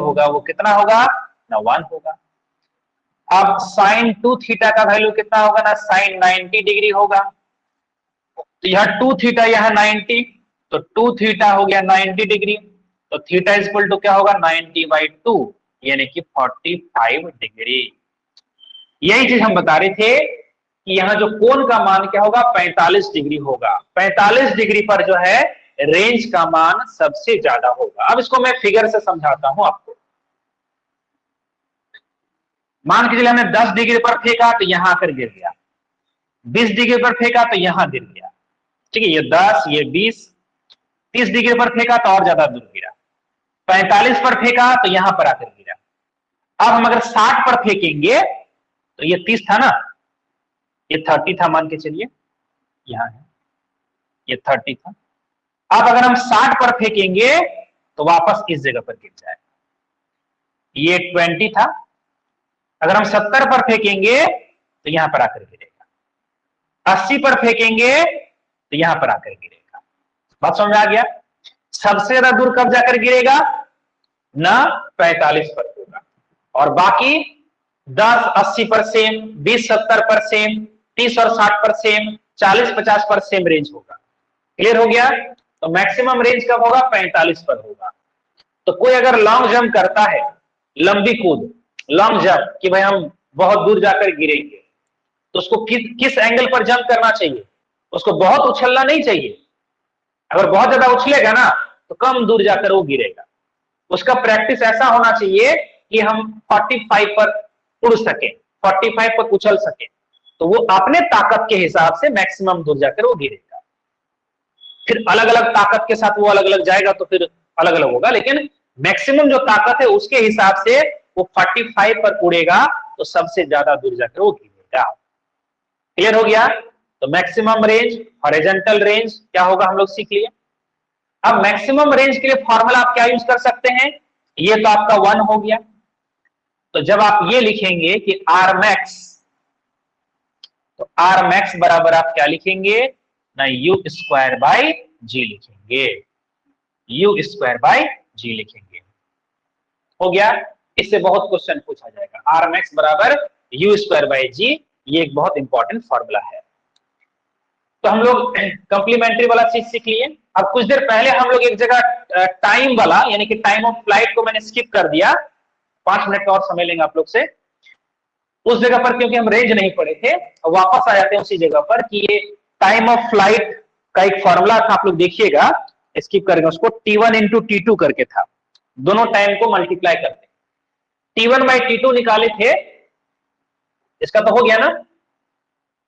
होगा, वो कितना होगा ना, 1 होगा। अब साइन 2 थीटा का वैल्यू कितना होगा ना, साइन 90 डिग्री होगा। तो यह 2 थीटा, यह 90, तो 2 थीटा हो गया 90 डिग्री, तो थीटा इज इक्वल टू क्या होगा, 90/2 यानी कि 45 डिग्री। यही चीज हम बता रहे थे कि यहां जो कोण का मान क्या होगा, 45 डिग्री होगा। 45 डिग्री पर जो है रेंज का मान सबसे ज्यादा होगा। अब इसको मैं फिगर से समझाता हूं आपको। मान के चलिए हमने 10 डिग्री पर फेंका तो यहां आकर गिर गया, 20 डिग्री पर फेंका तो यहां गिर गया, ठीक है, ये 10, ये 20, 30 डिग्री पर फेंका तो और ज्यादा दूर गिरा, 45 पर फेंका तो यहां पर आकर गिरा। अब हम अगर 60 पर फेंकेंगे तो ये 30 था ना, ये 30 था, मान के चलिए यहां है, ये 30 था। अब अगर हम 60 पर फेंकेंगे तो वापस इस जगह पर गिर जाएगा, ये 20 था। अगर हम 70 पर फेंकेंगे तो यहां पर आकर गिरेगा, 80 पर फेंकेंगे तो यहां पर आकर गिरेगा। बात समझ आ गया? सबसे ज्यादा दूर कब जाकर गिरेगा ना, 45 पर होगा, और बाकी 10 80 पर सेम, 20 70 पर सेम, 30 और 60 पर सेम, 40 50 पर सेम रेंज होगा। क्लियर हो गया? तो मैक्सिमम रेंज कब होगा, 45 पर होगा। तो कोई अगर लॉन्ग जंप करता है, लंबी कूद, लॉन्ग जंप, कि भाई हम बहुत दूर जाकर गिरेंगे, तो उसको किस एंगल पर जंप करना चाहिए? उसको बहुत उछलना नहीं चाहिए। अगर बहुत ज्यादा उछलेगा ना तो कम दूर जाकर वो गिरेगा। उसका प्रैक्टिस ऐसा होना चाहिए कि हम 45 पर उड़ सके, 45 पर उछल सके, तो वो अपने ताकत के हिसाब से मैक्सिमम दूर जाकर वो गिरेगा। फिर अलग अलग ताकत के साथ वो अलग अलग जाएगा तो फिर अलग अलग होगा, लेकिन मैक्सिमम जो ताकत है उसके हिसाब से वो 45 पर उड़ेगा तो सबसे ज्यादा दूर जाकर वो गिरेगा। क्लियर हो गया? तो मैक्सिमम रेंज, हॉरिजॉन्टल रेंज क्या होगा हम लोग सीख लिए। अब मैक्सिमम रेंज के लिए फॉर्मूला आप क्या यूज कर सकते हैं, ये तो आपका 1 हो गया। तो जब आप ये लिखेंगे कि आर मैक्स, तो आर मैक्स बराबर आप क्या लिखेंगे ना, u²/g लिखेंगे, u²/g लिखेंगे। हो गया? इससे बहुत क्वेश्चन पूछा जाएगा। आर मैक्स बराबर u²/g, ये एक बहुत इंपॉर्टेंट फॉर्मूला है। तो हम लोग कंप्लीमेंट्री वाला चीज सीख लिए। अब कुछ देर पहले हम लोग एक जगह टाइम वाला, यानी कि टाइम ऑफ फ्लाइट को मैंने स्किप कर दिया, 5 मिनट का और समय लेंगे आप लोग से उस जगह पर, क्योंकि हम रेंज नहीं पढ़े थे। वापस आ जाते हैं उसी जगह पर कि ये टाइम ऑफ फ्लाइट का एक फॉर्मूला था, आप लोग देखिएगा, स्किप करेंगे उसको, T1 × T2 करके था, दोनों टाइम को मल्टीप्लाई करते, T1/T2 निकाले थे। इसका तो हो गया ना?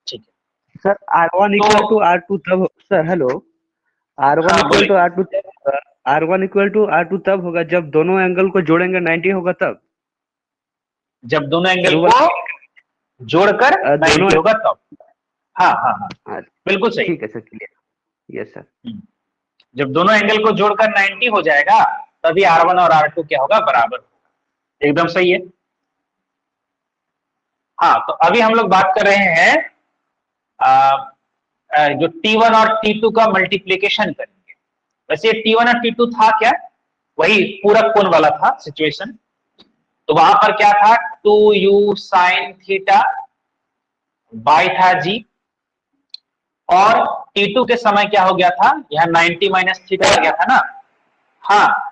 ठीक है sir, R1 equal to R2 तब, sir hello, R1 equal to R2 तब, R1 इक्वल टू R2 तब होगा जब दोनों एंगल को जोड़ेंगे 90 होगा तब, जब दोनों एंगल को जोड़कर 90 होगा तब। हाँ हाँ हाँ, बिल्कुल सही, ठीक है सर, क्लियर, यस सर। जब दोनों एंगल को जोड़कर 90 हो जाएगा तभी R1 और R2 क्या होगा, बराबर होगा। एकदम सही है। हाँ, तो अभी हम लोग बात कर रहे हैं जो T1 और T2 का मल्टीप्लीकेशन करेंगे। वैसे T1 और T2 था क्या, वही पूरक कोण वाला था सिचुएशन। तो वहां पर क्या था, 2u sin थीटा बाय था g, और T2 के समय क्या हो गया था, यहाँ 90 माइनस थीटा आ गया था ना। हाँ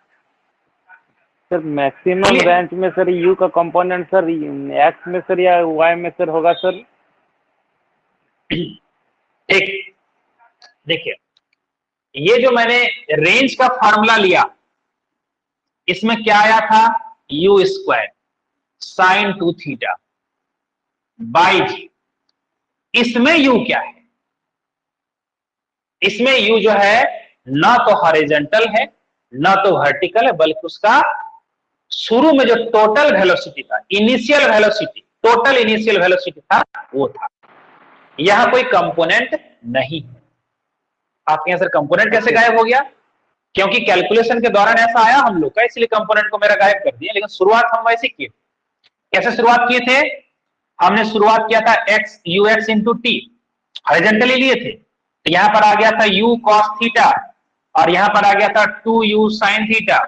सर मैक्सिमम रेंज में सर यू का कंपोनेंट सर एक्स में सर या वाई में सर होगा सर? ठीक, देखिए ये जो मैंने रेंज का फॉर्मूला लिया, इसमें क्या आया था, u square sine 2 theta by g. इसमें यू क्या है, इसमें यू जो है ना तो हॉरिजॉन्टल है ना तो वर्टिकल है, बल्कि उसका शुरू में जो टोटल वेलोसिटी था, initial velocity, total initial velocity था वो था। यहां कोई कंपोनेंट नहीं है। आपके यहां सर कंपोनेंट कैसे गायब हो गया, क्योंकि कैलकुलेशन के दौरान ऐसा आया हम लोग का, इसलिए कंपोनेंट को मेरा गायब कर दिया। लेकिन शुरुआत हम वैसे किए, कैसे शुरुआत किए थे, हमने शुरुआत किया था x you x into T, horizontally लिए थे, तो यहां पर आ गया था u cos थीटा और यहां पर आ गया था 2u sin थीटा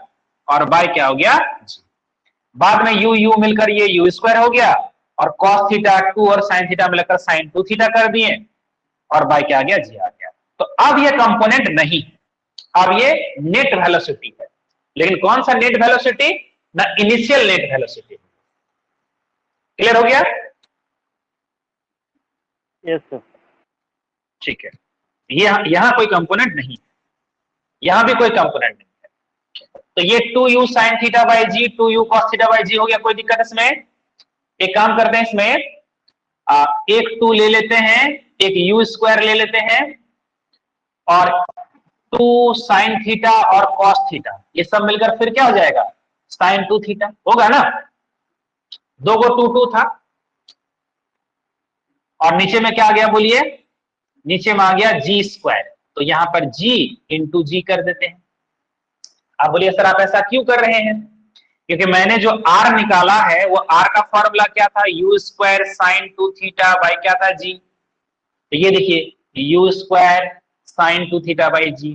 और बाय क्या हो गया g। बाद में u मिलकर ये u स्क्वायर हो गया और cos थीटा 2 और sin थीटा मिलकर sin 2 थीटा कर दिए और बाय क्या आ गया g आ गया। तो अब ये कंपोनेंट नहीं, अब ये नेट वेलोसिटी है। लेकिन कौन सा नेट वेलोसिटी, ना इनिशियल नेट वेलोसिटी। क्लियर हो गया? Yes sir. ठीक है, यहां कोई कंपोनेंट नहीं है, यहां भी कोई कंपोनेंट नहीं है। तो ये 2u sin theta by g, 2u cos theta by g हो गया, कोई दिक्कत इसमें? एक काम करते हैं, इसमें एक 2 ले लेते हैं, एक u स्क्वायर ले लेते हैं और 2 sin थीटा और cos थीटा, ये सब मिलकर फिर क्या हो जाएगा, sin 2 थीटा होगा ना। दो गो 2 था और नीचे में क्या आ गया बोलिए, नीचे में आ गया जी स्क्वायर, तो यहां पर जी इंटू जी कर देते हैं। आप बोलिए सर आप ऐसा क्यों कर रहे हैं, क्योंकि मैंने जो आर निकाला है वो आर का फॉर्मूला क्या था, u square sine 2 theta by क्या था जी। तो ये देखिए u square sine 2 theta by g,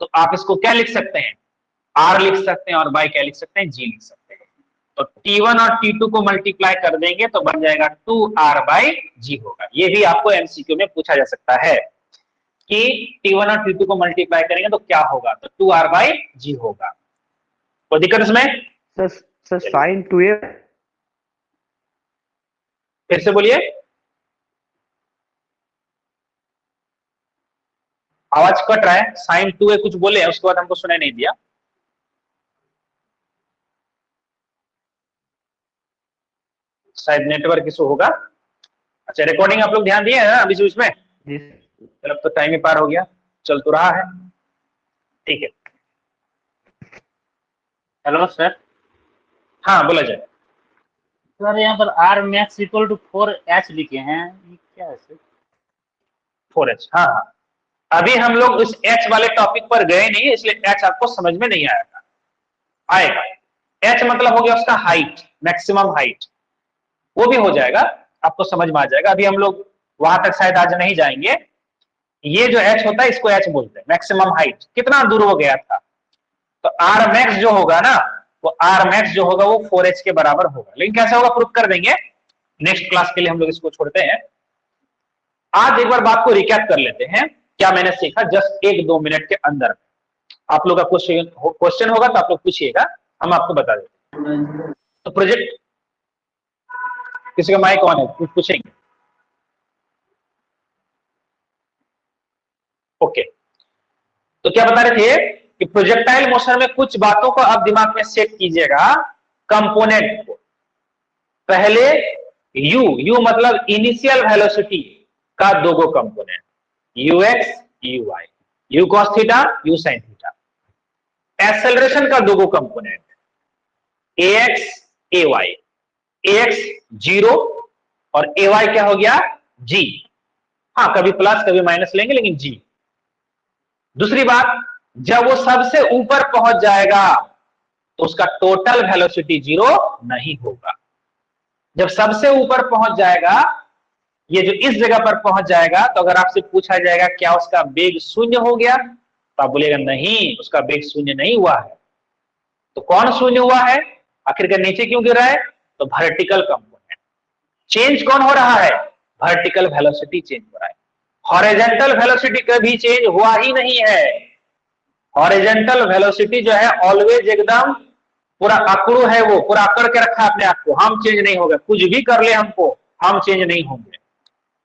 तो आप इसको क्या लिख सकते हैं, आर लिख सकते हैं और बाई क्या लिख सकते हैं, जी लिख सकते हैं। तो T1 और T2 को मल्टीप्लाई कर देंगे तो बन जाएगा 2R बाई जी होगा। ये भी आपको एमसीक्यू में पूछा जा सकता है कि T1 और T2 को मल्टीप्लाई करेंगे तो क्या होगा, तो 2R बाई जी होगा। कोई दिक्कत इसमें? सर साइन 2a, फिर से बोलिए, आवाज कट रहा है। साइन 2a कुछ बोले हैं, उसके बाद हमको सुनाई नहीं दिया। शायद नेटवर्क इशू होगा। अच्छा रिकॉर्डिंग आप लोग ध्यान दिए हैं ना बीच बीच में? चलो अब तो टाइम ही पार हो गया, चल तो रहा है। ठीक है, हेलो सर। हाँ बोला जाए। सर यहाँ पर R max equal to 4h लिखे हैं, ये क्या है सर? 4h, हाँ हाँ, अभी हम लोग उस h वाले टॉपिक पर गए नहीं, इसलिए h आपको समझ में नहीं आएगा। h मतलब हो गया उसका हाइट, मैक्सिमम हाइट, वो भी हो जाएगा, आपको समझ में आ जाएगा। अभी हम लोग वहां तक शायद आज नहीं जाएंगे। ये जो h होता है इसको h बोलते हैं, मैक्सिमम हाइट, कितना दूर वो गया था। तो आर मैक्स जो होगा ना, वो आर मैक्स जो होगा वो 4h के बराबर होगा। लेकिन कैसे होगा प्रूफ कर देंगे, नेक्स्ट क्लास के लिए हम लोग इसको छोड़ते हैं। आज एक बार बात को रिकैप कर लेते हैं, क्या मैंने सीखा, जस्ट 1-2 मिनट के अंदर। आप लोग का क्वेश्चन होगा तो आप लोग पूछिएगा, हम आपको बता देते हैं। तो प्रोजेक्ट, किसी का माइक ऑन है, कुछ पूछेंगे? ओके, तो क्या बता रहे थे कि प्रोजेक्टाइल मोशन में कुछ बातों को आप दिमाग में सेट कीजिएगा। कंपोनेंट को पहले यू मतलब इनिशियल वेलोसिटी का दो गो component, ux uy, u cos थीटा u sin थीटा। एक्सेलरेशन का दो गो कंपोनेंट, ax ay, ax 0 और ay क्या हो गया g। हाँ कभी प्लस कभी माइनस लेंगे, लेकिन g। दूसरी बात, जब वो सबसे ऊपर पहुंच जाएगा तो उसका टोटल वेलोसिटी 0 नहीं होगा। जब सबसे ऊपर पहुंच जाएगा, ये जो इस जगह पर पहुंच जाएगा, तो अगर आपसे पूछा जाएगा क्या उसका वेग शून्य हो गया, तो आप बोलेगा नहीं, उसका वेग शून्य नहीं हुआ है। तो कौन शून्य हुआ है, आखिरकार नीचे क्यों गिरा है, तो वर्टिकल कंपोनेंट। चेंज कौन हो रहा है, वर्टिकल वेलोसिटी चेंज हो रहा है। हॉरिजॉन्टल वेलोसिटी कभी चेंज हुआ ही नहीं है। हॉरिजॉन्टल वेलोसिटी जो है ऑलवेज एकदम पूरा अकड़ू है, वो पूरा अकड़ के रखा है अपने आप को, हम चेंज नहीं होगा, कुछ भी कर ले हमको, हम चेंज नहीं होंगे।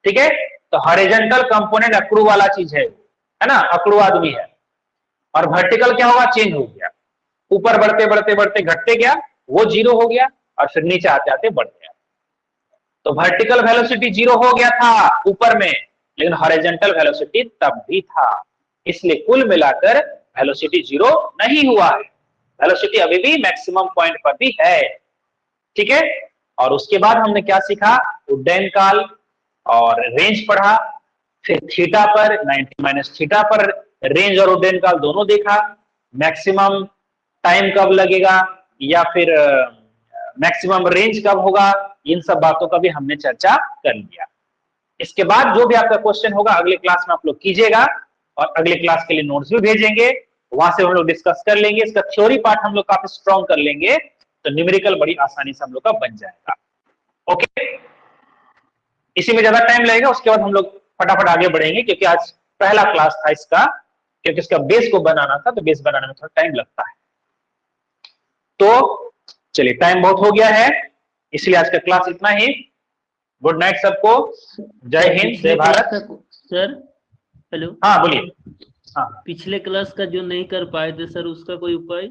ठीक है, तो हॉरिजॉन्टल कंपोनेंट अकड़ू वाला चीज है ना, अकड़ू आदमी है। और वर्टिकल क्या होगा, चेंज हो गया, ऊपर बढ़ते बढ़ते बढ़ते घटते गया, वो जीरो हो गया, और फिर नीचे आते आते बढ़ गया। तो वर्टिकल वेलोसिटी जीरो हो गया था ऊपर में, लेकिन हॉरिजॉन्टल वेलोसिटी तब भी था, इसलिए कुल मिलाकर वेलोसिटी जीरो नहीं हुआ है, वेलोसिटी अभी भी मैक्सिमम पॉइंट पर भी है। ठीक है, और उसके बाद हमने क्या सीखा, उड्डयन काल और रेंज पढ़ा, फिर थीटा पर 90 माइनस थीटा पर रेंज और उड्डयन काल दोनों देखा, मैक्सिमम टाइम कब लगेगा या फिर मैक्सिमम रेंज कब होगा, इन सब बातों का भी हमने चर्चा कर लिया। इसके बाद जो भी आपका क्वेश्चन होगा अगले क्लास में आप लोग कीजिएगा, और अगले क्लास के लिए नोट्स भी भेजेंगे, वहां से हम लोग डिस्कस कर लेंगे। इसका थ्योरी पार्ट हम लोग काफी स्ट्रॉन्ग कर लेंगे, तो न्यूमेरिकल बड़ी आसानी से हम लोग का बन जाएगा। ओके, इसी में ज्यादा टाइम लगेगा, उसके बाद हम लोग फटाफट आगे बढ़ेंगे, क्योंकि आज पहला क्लास था इसका, क्योंकि इसका बेस को बनाना था, तो बेस बनाने में थोड़ा टाइम लगता है। तो चलिए, टाइम बहुत हो गया है, इसलिए आज का क्लास इतना ही। गुड नाइट सबको, जय हिंद, जय भारत। सर हेलो, हाँ बोलिए। हाँ पिछले क्लास का जो नहीं कर पाए थे सर, उसका कोई उपाय?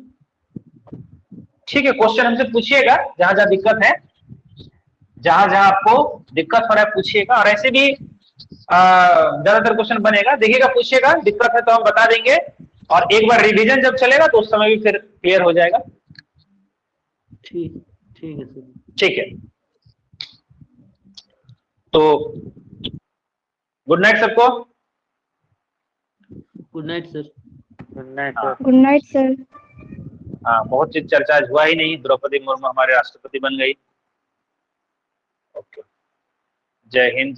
ठीक है, क्वेश्चन हमसे पूछिएगा, जहां जहां दिक्कत है, जहां जहां आपको दिक्कत हो रहा है पूछिएगा, और ऐसे भी ज्यादातर क्वेश्चन बनेगा, देखिएगा, पूछिएगा, दिक्कत है तो हम बता देंगे, और एक बार रिवीजन जब चलेगा तो उस समय भी फिर क्लियर हो जाएगा। ठीक ठीक है सर। ठीक है, तो गुड नाइट सबको। Good night sir. Good night sir. Good night sir. हाँ, बहुत चीज चर्चा आज हुआ ही नहीं, द्रौपदी मुर्मू हमारे राष्ट्रपति बन गई। ओके, जय हिंद, जय